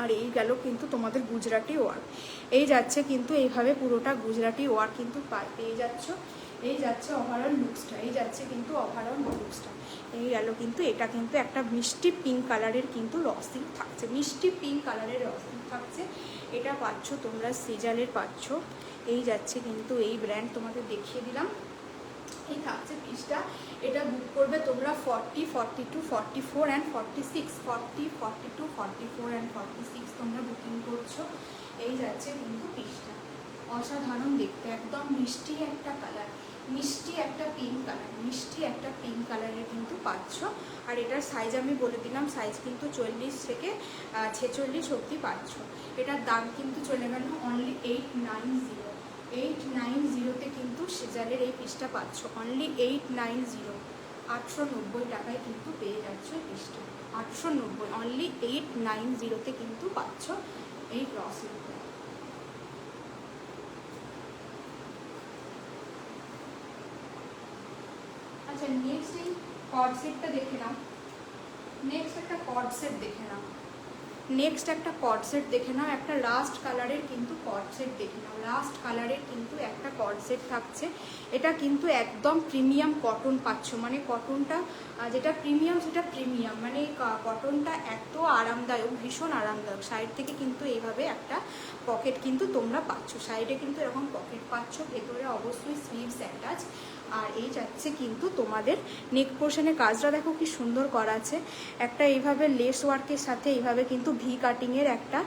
আর এই গেল কিন্তু তোমাদের গুজরাটি ওয়ার্ক, এই যাচ্ছে কিন্তু এইভাবে পুরোটা গুজরাটি ওয়ার্ক কিন্তু পেয়ে যাচ্ছ। এই যাচ্ছে ওভারঅল লুকসটা, এই যাচ্ছে কিন্তু ওভারঅল লুকসটা। এই গেল কিন্তু, এটা কিন্তু একটা মিষ্টি পিঙ্ক কালারের কিন্তু র সিল্ক থাকছে, মিষ্টি পিঙ্ক কালারের র সিল্ক থাকছে। এটা পাচ্ছ তোমরা সিজালের পাচ্ছ। এই যাচ্ছে কিন্তু এই ব্র্যান্ড তোমাদের দেখিয়ে দিলাম, এই থাকছে পিসটা। এটা বুক করবে তোমরা 40, 42, 44 অ্যান্ড 46, 40, 42, 44 অ্যান্ড 46 তোমরা বুকিং করছো। এই যাচ্ছে কিন্তু পিসটা, অসাধারণ দেখতে, একদম মিষ্টি একটা কালার, মিষ্টি একটা পিঙ্ক কালার, মিষ্টি একটা পিঙ্ক কালারের কিন্তু পাচ্ছ। আর এটার সাইজ আমি বলে দিলাম, সাইজ কিন্তু 40 থেকে 46 অবধি পাচ্ছ। এটার দাম কিন্তু চলে গেল অনলি 890, 890তে কিন্তু সেজালের এই পিসটা পাচ্ছ, অনলি 890, 890 টাকায় কিন্তু পেয়ে যাচ্ছ এই পিসটা, 890, অনলি 890তে কিন্তু পাচ্ছ এই ক্রসিংটা। আচ্ছা নেক্সট এই কর্ড সেটটা দেখে নাও, নেক্সট একটা কর্ড সেট দেখে নাও, নেক্সট একটা কর্ড সেট দেখে নাও, একটা লাস্ট কালারের কিন্তু কর্ড সেট দেখে নাও, লাস্ট কালারের কিন্তু একটা কর্ড সেট থাকছে। এটা কিন্তু একদম প্রিমিয়াম কটন পাচ্ছ, মানে কটনটা যেটা প্রিমিয়াম সেটা প্রিমিয়াম, মানে কটনটা এত আরামদায়ক, ভীষণ আরামদায়ক। সাইড থেকে কিন্তু এইভাবে একটা পকেট কিন্তু তোমরা পাচ্ছ, সাইডে কিন্তু এরকম পকেট পাচ্ছ, ভেতরে অবশ্যই স্লিভস অ্যাটাচ। আর এই যাচ্ছে কিন্তু তোমাদের নেক পোর্শনে কাজটা দেখো কি সুন্দর করা আছে, একটা এইভাবে লেস ওয়ার্কের সাথে এইভাবে কিন্তু ভি কাটিংয়ের একটা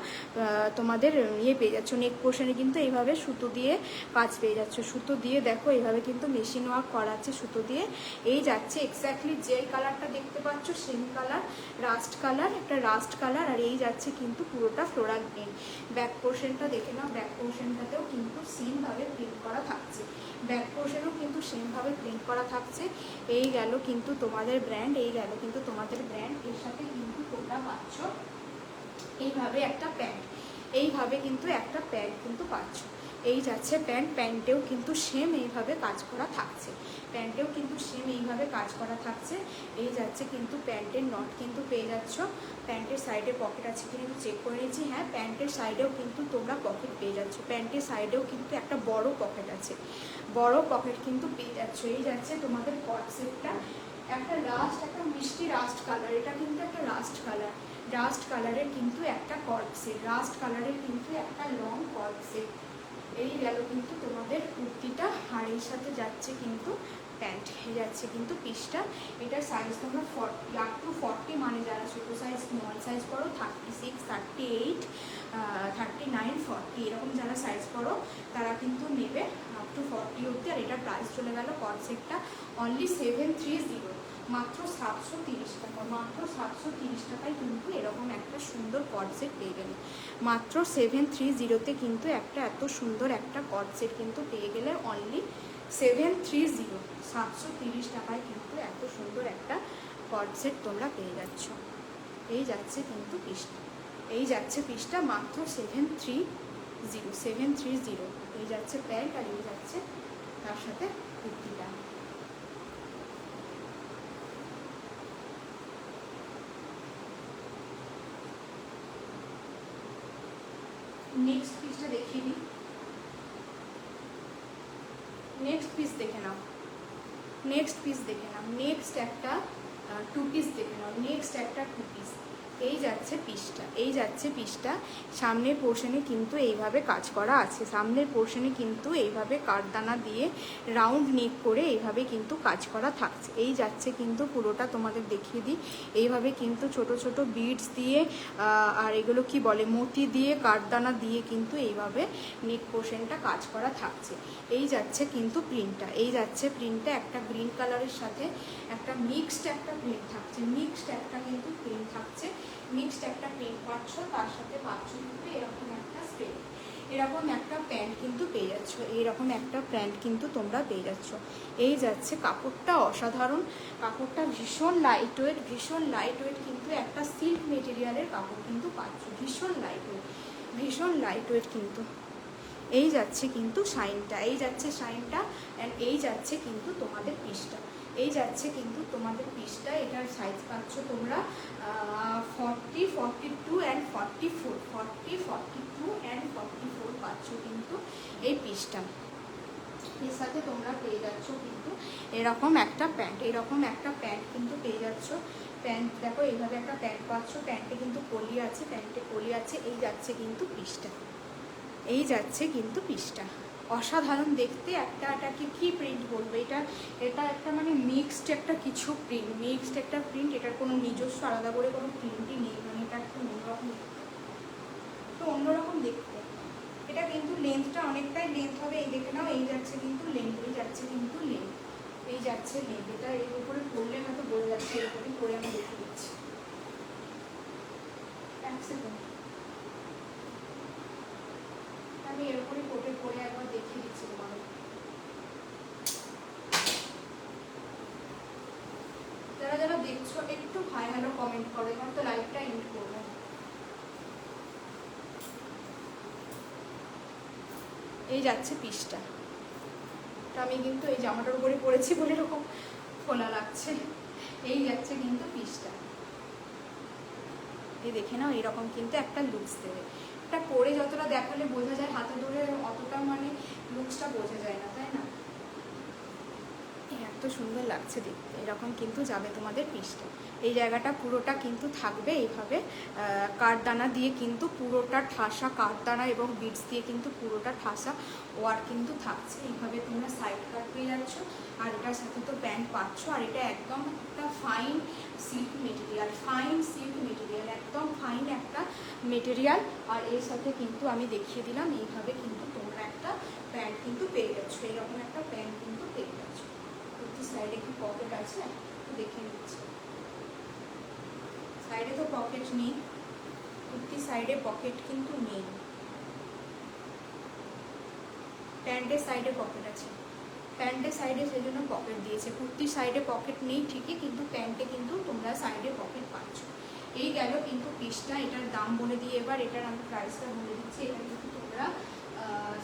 তোমাদের ইয়ে পেয়ে যাচ্ছ। নেক পোর্শনে কিন্তু এইভাবে সুতো দিয়ে কাজ পেয়ে যাচ্ছ, সুতো দিয়ে দেখো এইভাবে কিন্তু মেশিন ওয়ার্ক করা আছে সুতো দিয়ে। এই যাচ্ছে এক্স্যাক্টলি যে কালারটা দেখতে পাচ্ছ সেম কালার, রাস্ট কালার, একটা রাস্ট কালার। আর এই যাচ্ছে কিন্তু পুরোটা ফ্লোরাল প্রিন্ট। ব্যাক পোর্শনটা দেখে নাও, ব্যাক পোর্শনটাতেও কিন্তু সেমভাবে প্রিন্ট করা থাকছে, ব্যাক পোর্শনেও কিন্তু সেমভাবে এরকমভাবে প্রিন্ট করা থাকছে। এই গেল কিন্তু তোমাদের ব্র্যান্ড, এই গেল কিন্তু তোমাদের ব্র্যান্ড। এর সাথে কিন্তু তোমরা পাচ্ছ এইভাবে একটা প্যান্ট, এইভাবে কিন্তু একটা প্যান্ট কিন্তু পাচ্ছ। এই যাচ্ছে প্যান্ট, প্যান্টেও কিন্তু সেম এইভাবে কাজ করা থাকছে, প্যান্টেও কিন্তু সেম এইভাবে কাজ করা থাকছে। এই যাচ্ছে কিন্তু প্যান্টের নট কিন্তু পেয়ে যাচ্ছ। প্যান্টের সাইডে পকেট আছে কিনা একটু চেক করে নিয়েছি, হ্যাঁ প্যান্টের সাইডেও কিন্তু তোমরা পকেট পেয়ে যাচ্ছ। প্যান্টের সাইডেও কিন্তু একটা বড় পকেট আছে, বড় পকেট কিন্তু পেয়ে যাচ্ছ। এই যাচ্ছে তোমাদের কট সেটটা, একটা রাস্ট, একটা মিষ্টি রাস্ট কালার, এটা কিন্তু একটা রাস্ট কালার, রাস্ট কালারের কিন্তু একটা কট সেট, রাস্ট কালারের কিন্তু একটা লং কট সেট। এই গেল কিন্তু তোমাদের কুর্তিটা, আর এর সাথে যাচ্ছে কিন্তু প্যান্ট, হয়ে যাচ্ছে কিন্তু পিসটা। এটার সাইজ তোমরা 40 আপ টু 40, মানে যারা ছোটো সাইজ স্মল সাইজ করো 36, 38, 39, 40 এরকম যারা সাইজ করো তারা কিন্তু নেবে আপ টু 40 অবধি। আর এটার প্রাইস চলে গেল কট সেটটা অনলি 730, মাত্র 730 টাকা, মাত্র 730 টাকায় কিন্তু এরকম একটা সুন্দর কট সেট পেয়ে গেলে। মাত্র 730-তে কিন্তু একটা এত সুন্দর একটা কট সেট কিন্তু পেয়ে গেলে অনলি 730, 730 টাকায় কিন্তু এত সুন্দর একটা কট সেট তোমরা পেয়ে যাচ্ছ। এই যাচ্ছে কিন্তু পিসটা, এই যাচ্ছে পিসটা মাত্র 730। এই যাচ্ছে প্যান্ট, আর এই যাচ্ছে তার সাথে কুর্তিটা। নেক্সট পিসটা দেখিয়ে দিই, নেক্সট পিস দেখে নাও, নেক্সট পিস দেখে নাও, নেক্সট একটা টু পিস দেখে নাও, নেক্সট একটা টু পিস। এই যাচ্ছে পিসটা, এই যাচ্ছে পিসটা। সামনের পোর্শনে কিন্তু এইভাবে কাজ করা আছে, সামনের পোর্শনে কিন্তু এইভাবে কাঠদানা দিয়ে রাউন্ড নেক করে এইভাবে কিন্তু কাজ করা থাকছে। এই যাচ্ছে কিন্তু পুরোটা তোমাদের দেখিয়ে দিই, এইভাবে কিন্তু ছোট ছোট বিডস দিয়ে আর এগুলো কি বলে মতি দিয়ে কাঠদানা দিয়ে কিন্তু এইভাবে নেক পোর্শনটা কাজ করা থাকছে। এই যাচ্ছে কিন্তু প্রিন্টটা, এই যাচ্ছে প্রিন্টটা একটা গ্রিন কালারের সাথে একটা মিক্সড একটা প্রিন্ট থাকছে, মিক্সড একটা কিন্তু প্রিন্ট থাকছে, মিক্সড একটা প্রিন্ট পাচ্ছ। তার সাথে পাচ্ছ কিন্তু এরকম একটা স্প্রে, এরকম একটা প্যান্ট কিন্তু পেয়ে যাচ্ছ, এইরকম একটা প্যান্ট কিন্তু তোমরা পেয়ে যাচ্ছ। এই যাচ্ছে কাপড়টা অসাধারণ, কাপড়টা ভীষণ লাইট ওয়েট, ভীষণ লাইট ওয়েট কিন্তু একটা সিল্ক মেটেরিয়ালের কাপড় কিন্তু পাচ্ছ, ভীষণ লাইট ওয়েট, ভীষণ লাইট ওয়েট কিন্তু। এই যাচ্ছে কিন্তু শাইনটা, এই যাচ্ছে শাইনটা, অ্যান্ড এই যাচ্ছে কিন্তু তোমাদের পিসটা, এই যাচ্ছে কিন্তু তোমাদের পিসটা। এটার সাইজ পাচ্ছ তোমরা 40, 42 অ্যান্ড 44, 40, 42 অ্যান্ড 44 পাচ্ছ কিন্তু এই পিসটা। এর সাথে তোমরা পেয়ে যাচ্ছ কিন্তু এরকম একটা প্যান্ট, এরকম একটা প্যান্ট কিন্তু পেয়ে যাচ্ছ। প্যান্ট দেখো এইভাবে একটা প্যান্ট পাচ্ছ, প্যান্টে কিন্তু কলি আছে, প্যান্টে কলি আছে। এই যাচ্ছে কিন্তু পিসটা, এই যাচ্ছে কিন্তু পিসটা। অসাধারণ দেখতে, একটাকে কি প্রিন্ট বলবো, এটা এটা একটা মানে মিক্সড একটা কিছু প্রিন্ট, মিক্সড একটা প্রিন্ট। এটার কোনো নিজস্ব আলাদা করে কোনো প্রিন্টই নেই, মানে এটা একটা অন্যরকম দেখতে, তো অন্যরকম দেখতে। এটা কিন্তু লেন্থটা অনেকটাই লেন্থ হবে, এই দেখে নাও। এই যাচ্ছে কিন্তু লেন্থ, এই যাচ্ছে কিন্তু লেন্থ, এই যাচ্ছে লেন্থ। এটা এর উপরে পড়লে হয়তো বোঝা যাচ্ছে, এর উপরে পরে আমি দেখে দিচ্ছি, এক সেকেন্ড আমি এর উপরে কোটে পরে একবার দেখিয়ে দিচ্ছি তোমাদের। যারা যারা দেখছো একটু হাই হ্যালো কমেন্ট করো, এবার তো লাইভটা এন্ড করবো। এই যাচ্ছে পিসটা, আমি কিন্তু এই জামাটার উপরে পরেছি বলে এরকম খোলা লাগছে। এই যাচ্ছে কিন্তু পিসটা, এই দেখে নাও এরকম কিন্তু একটা লুকস দেবে। এটা পরে যতটা দেখালে বোঝা যায়, হাতে ধরে অতটা মানে লুকসটা বোঝা যায় না, তাই না? এত সুন্দর লাগছে দেখতে, এরকম কিন্তু যাবে তোমাদের পিসটা। এই জায়গাটা পুরোটা কিন্তু থাকবে এইভাবে কাঠদানা দিয়ে কিন্তু পুরোটা ঠাসা, কাঠদানা এবং বিটস দিয়ে কিন্তু পুরোটা ঠাসা ওয়ার কিন্তু থাকছে। এইভাবে তোমরা সাইড কাট পেয়ে যাচ্ছ, আর এটার সাথে তো প্যান্ট পাচ্ছ। আর এটা একদম একটা fine silk material, fine silk material, একদম ফাইন একটা মেটেরিয়াল। আর এর সাথে কিন্তু আমি দেখিয়ে দিলাম এইভাবে কিন্তু তোমরা একটা প্যান্ট কিন্তু পেয়ে যাচ্ছ, এরকম একটা প্যান্ট কিন্তু পেয়ে যাচ্ছ। সাইডে কি পকেট আছে দেখে নিচ্ছি, সাইডে তো পকেট নেই, কুর্তি সাইডে পকেট কিন্তু নেই, প্যান্টের সাইডে পকেট আছে। প্যান্টের সাইডে সেই জন্য পকেট দিয়েছে। কুর্তির সাইডে পকেট নেই ঠিকই, কিন্তু প্যান্টে কিন্তু তোমরা সাইডে পকেট পাচ্ছ। এই গেল কিন্তু পিসটা। এটার দাম বলে দিয়ে এবার এটার আমি প্রাইসটা বলে দিচ্ছি। এটা কিন্তু তোমরা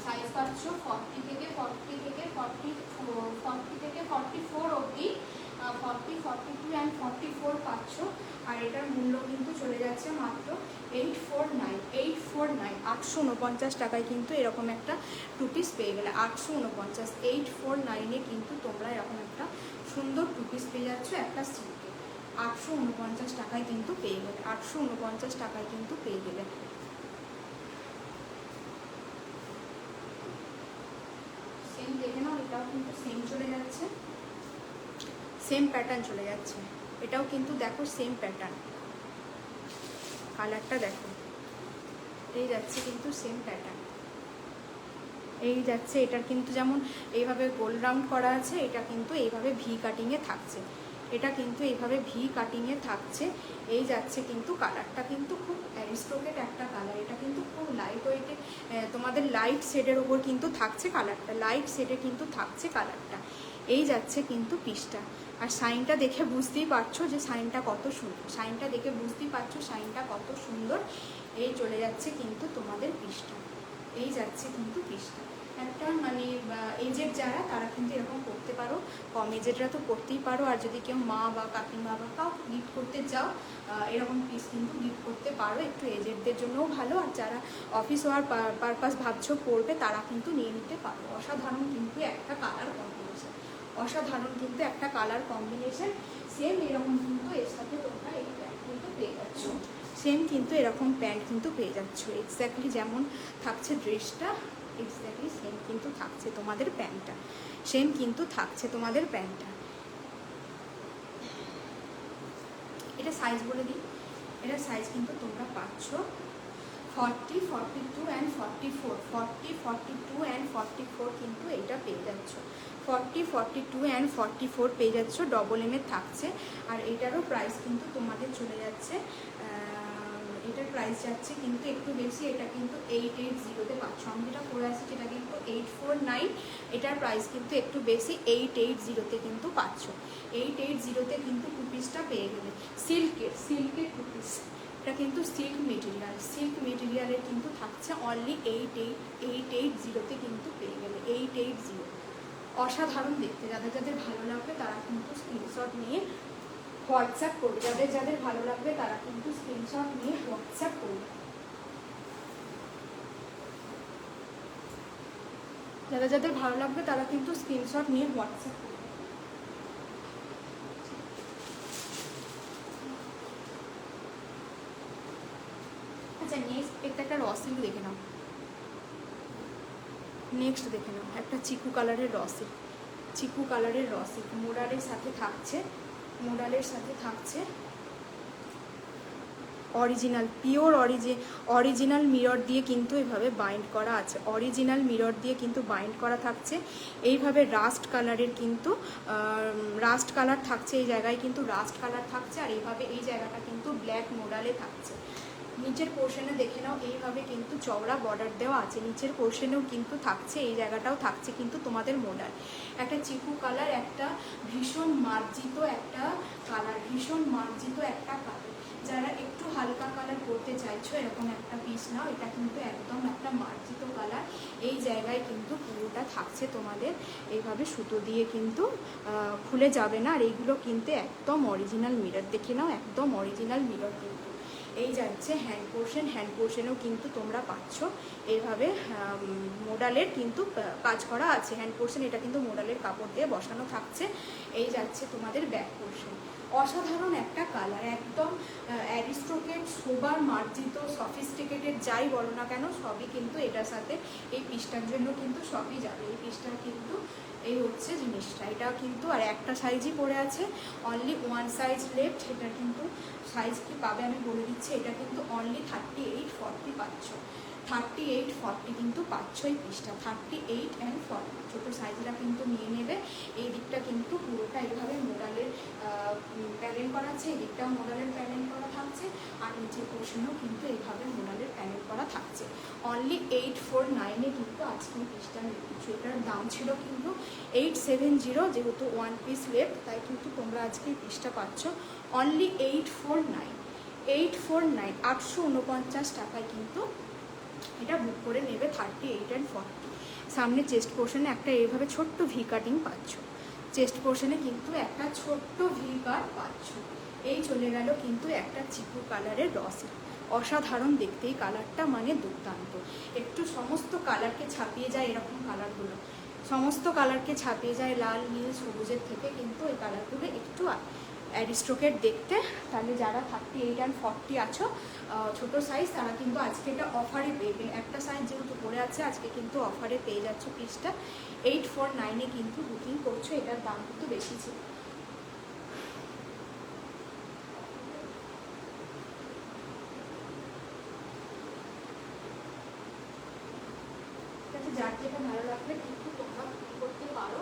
সাইজ পাচ্ছ 40 থেকে 44 অবধি, 40, 42 অ্যান্ড 44 পাচ্ছ। আর এটার মূল্য কিন্তু চলে যাচ্ছে মাত্র 849 টাকায় কিন্তু এরকম একটা 2 পিস পেয়ে গেলে। 849 কিন্তু তোমরা এরকম একটা সুন্দর 2 পিস পেয়ে যাচ্ছ একটা সিল্কে। 849 টাকায় কিন্তু পেয়ে গেলে, 849 টাকায় কিন্তু পেয়ে গেলে। সেম দেখে নাও, এটাও কিন্তু সেম চলে যাচ্ছে, সেম প্যাটার্ন চলে যাচ্ছে। এটাও কিন্তু দেখো সেম প্যাটার্ন, কালারটা দেখো, এই যাচ্ছে কিন্তু সেম প্যাটার্ন, এই যাচ্ছে। এটার কিন্তু যেমন এইভাবে গোল রাউন্ড করা আছে, এটা কিন্তু এইভাবে ভি কাটিংয়ে থাকছে, এটা কিন্তু এইভাবে ভি কাটিংয়ে থাকছে। এই যাচ্ছে কিন্তু কালারটা কিন্তু খুব অ্যারিস্টোক্রেট একটা কালার। এটা কিন্তু খুব লাইট ওয়েটে, তোমাদের লাইট শেডের ওপর কিন্তু থাকছে কালারটা, লাইট শেডে কিন্তু থাকছে কালারটা। এই যাচ্ছে কিন্তু পিসটা। আর শাইনটা দেখে বুঝতেই পারছো যে শাইনটা কত সুন্দর, শাইনটা দেখে বুঝতেই পারছো শাইনটা কত সুন্দর। এই চলে যাচ্ছে কিন্তু তোমাদের পিসটা, এই যাচ্ছে কিন্তু পিসটা। একটা মানে এজেড যারা তারা কিন্তু এরকম করতে পারো, কম এজেডরা তো করতেই পারো। আর যদি কেউ মা বা কাকিমা বা কাউ গিফট করতে যাও, এরকম পিস কিন্তু গিফট করতে পারো। একটু এজেডদের জন্যও ভালো, আর যারা অফিস হওয়ার পারপাস ভাবছো করবে তারা কিন্তু নিয়ে নিতে পারো। অসাধারণ কিন্তু একটা কালার কম্বিনেশন, অসাধারণ কিন্তু একটা কালার কম্বিনেশন। সেম এরকম কিন্তু এর সাথে তোমরা এই প্যান্ট কিন্তু পেয়ে যাচ্ছ, সেম কিন্তু এরকম প্যান্ট কিন্তু পেয়ে যাচ্ছ। এক্স্যাক্টলি যেমন থাকছে ড্রেসটা, এক্স্যাক্টলি সেম কিন্তু থাকছে তোমাদের প্যান্টটা, সেম কিন্তু থাকছে তোমাদের প্যান্টটা। এটা সাইজ বলে দিই, এটা সাইজ কিন্তু তোমরা পাচ্ছ 40, 42 অ্যান্ড 44, 40, 42 অ্যান্ড 44 কিন্তু এইটা পেয়ে যাচ্ছ। 40, 42 অ্যান্ড 44 পেয়ে যাচ্ছ, ডবল এম এর থাকছে। আর এটারও প্রাইস কিন্তু তোমাদের চলে যাচ্ছে, এটার প্রাইস যাচ্ছে কিন্তু একটু বেশি। এটা কিন্তু 880-তে পাচ্ছ। আমি যেটা পরে আসছি সেটা কিন্তু 849, এটার প্রাইস কিন্তু একটু বেশি, 880-তে কিন্তু পাচ্ছ। 880-তে কিন্তু 2 পিসটা পেয়ে গেলে। সিল্কের 2 পিস, এটা কিন্তু সিল্ক মেটেরিয়ালের কিন্তু থাকছে অনলি 880-তে কিন্তু পেয়ে গেলে। 880 অসাধারণ দেখতে। যাদের যাদের ভালো লাগবে তারা কিন্তু স্ক্রিনশট নিয়ে হোয়াটসঅ্যাপ করবে, যাদের যাদের ভালো লাগবে তারা কিন্তু স্ক্রিনশট নিয়ে হোয়াটসঅ্যাপ করবে, যাদের যাদের ভালো লাগবে তারা কিন্তু স্ক্রিনশট নিয়ে হোয়াটসঅ্যাপ করবে। আচ্ছা, নেক্সট একটা র সিল্ক দেখে নাও, নেক্সট দেখে নাও একটা চিকু কালারের র সিল্ক, চিকু কালারের র সিল্ক মোডালের সাথে থাকছে, মোডালের সাথে থাকছে অরিজিনাল পিওর অরিজিনাল মিরর দিয়ে কিন্তু এইভাবে বাইন্ড করা আছে, অরিজিনাল মিরর দিয়ে কিন্তু বাইন্ড করা থাকছে। এইভাবে রাস্ট কালারের কিন্তু রাস্ট কালার থাকছে, এই জায়গায় কিন্তু রাস্ট কালার থাকছে। আর এইভাবে এই জায়গাটা কিন্তু ব্ল্যাক মোডালে থাকছে। নিচের পোর্শনে দেখে নাও, এইভাবে কিন্তু চওড়া বর্ডার দেওয়া আছে, নিচের পোর্শনেও কিন্তু থাকছে, এই জায়গাটাও থাকছে কিন্তু তোমাদের মোডাল। একটা চিকু কালার, একটা ভীষণ মার্জিত একটা কালার, ভীষণ মার্জিত একটা কালার। যারা একটু হালকা কালার করতে চাইছো এরকম একটা পিস নাও, এটা কিন্তু একদম একটা মার্জিত কালার। এই জায়গায় কিন্তু পুরোটা থাকছে তোমাদের এইভাবে সুতো দিয়ে কিন্তু খুলে যাবে না। আর এইগুলো কিন্তু একদম অরিজিনাল মিরর, দেখে নাও একদম অরিজিনাল মিরর কিন্তু। এই যাচ্ছে হ্যান্ড পোর্শন, হ্যান্ড পোর্শনেও কিন্তু তোমরা পাচ্ছ এইভাবে মোডালের কিন্তু কাজ করা আছে হ্যান্ড পোর্শন, এটা কিন্তু মোডালের কাপড় দিয়ে বসানো থাকছে। এই যাচ্ছে তোমাদের ব্যাক পোর্শন। অসাধারণ একটা কালার, একদম অ্যারিস্টোক্রেট, সোবার, মার্জিত, সফিস্টিকেটেড যাই বলো না কেন সবই কিন্তু এটার সাথে, এই পিসটার জন্য কিন্তু সবই যাবে। এই পিসটার কিন্তু এই হচ্ছে জিনিসটা, এটা কিন্তু আর একটা সাইজই পড়ে আছে, অনলি ওয়ান সাইজ লেফট। এটা কিন্তু সাইজ কি পাবে আমি বলে দিচ্ছি, এটা কিন্তু অনলি 38-40 পাচ্ছ, 38-40 কিন্তু পাচ্ছ এই পিসটা, 38 অ্যান্ড 40। ছোটো সাইজটা কিন্তু নিয়ে নেবে। এই দিকটা কিন্তু পুরোটা এইভাবে মোডালের প্যানেল করা আছে, এই দিকটাও মোডালের প্যানেল করা থাকছে। আর নিচের পোর্শন পোর্শনেও কিন্তু এইভাবে মোনালের প্যানেল করা থাকছে। অনলি 849-এ কিন্তু আজকে পিসটা নিয়ে দিচ্ছি। এটার দাম ছিল কিন্তু 870, যেহেতু 1 পিস লেফট তাই কিন্তু তোমরা আজকে এই পিসটা পাচ্ছ অনলি 849 849 টাকায় কিন্তু এটা বুক করে নেবে 38 and 40। সামনে চেস্ট পোর্শনে একটা এইভাবে ছোট্ট ভি কাটিং পাচ্ছ, চেস্ট পোর্শনে কিন্তু একটা ছোট্ট ভি কাট পাচ্ছ। এই চলে গেল কিন্তু একটা চিকু কালারের রসে, অসাধারণ দেখতে এই কালারটা, মানে দুর্দান্ত। একটু সমস্ত কালারকে ছাপিয়ে যায় এরকম কালারগুলো, সমস্ত কালারকে ছাপিয়ে যায় লাল নীল সবুজের থেকে কিন্তু এই কালারগুলো একটু অ্যারিস্ট্রোকেট দেখতে। তাহলে যারা 38 and 40 আছো ছোটো সাইজ, তারা কিন্তু আজকে এটা অফারে পেয়ে গেলে, একটা সাইজ যেহেতু পড়ে আছে আজকে কিন্তু অফারে পেয়ে যাচ্ছ পিসটা 849-এ কিন্তু বুকিং করছো। এটার দাম কিন্তু বেশি ছিল। যার যেটা ভালো লাগবে কিন্তু তোমরা বুকিং করতে পারো,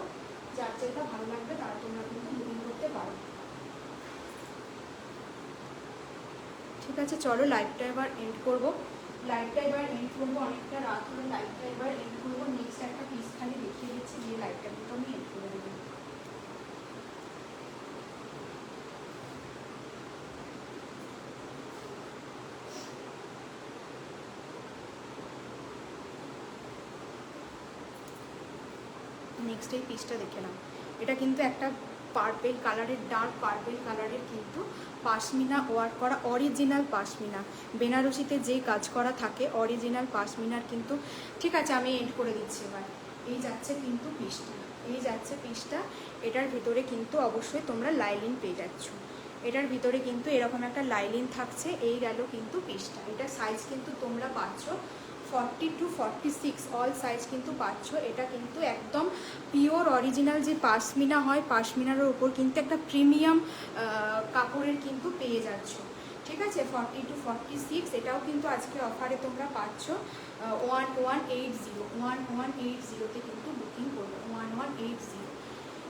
যার যেটা ভালো লাগবে তারা তোমরা কিন্তু বুকিং করতে পারো। ঠিক আছে, চলো লাইভটা এবার এন্ড করবো। অনেকটা রাত হলে লাইভটা এবার এন্ড করবো। নেক্সট একটা পিস খালি দেখিয়ে দিচ্ছি, যে লাইভটা কিন্তু আমি এন্ড করে দেবো। নেক্সট এই পিসটা দেখে নাও। এটা কিন্তু একটা পার্পেল কালারের, ডার্ক পার্পেল কালারের কিন্তু পাশমিনা ওয়ার্ক করা, অরিজিনাল পাশমিনা, বেনারসিতে যে কাজ করা থাকে অরিজিনাল পাশমিনার কিন্তু। ঠিক আছে, আমি এন্ড করে দিচ্ছি এবার। এই যাচ্ছে কিন্তু পিসটা, এই যাচ্ছে পিসটা। এটার ভিতরে কিন্তু অবশ্যই তোমরা লাইলিন পেয়ে যাচ্ছ, এটার ভিতরে কিন্তু এরকম একটা লাইলিন থাকছে। এই গেল কিন্তু পিসটা। এটা সাইজ কিন্তু তোমরা পাচ্ছ 40 to 46, অল সাইজ কিন্তু পাচ্ছ। এটা কিন্তু একদম পিওর অরিজিনাল যে পাশমিনা হয়, পাশমিনার উপর কিন্তু একটা প্রিমিয়াম কাপড়ের কিন্তু পেয়ে যাচ্ছ। ঠিক আছে, 40 to 46, এটাও কিন্তু আজকে অফারে তোমরা পাচ্ছ 1180-1180-তে কিন্তু বুকিং করবে 1180।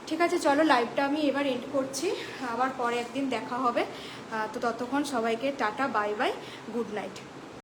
ঠিক আছে, চলো লাইভটা আমি এবার এন্ড করছি, আবার পরে একদিন দেখা হবে। তো ততক্ষণ সবাইকে tata, bye bye, good night.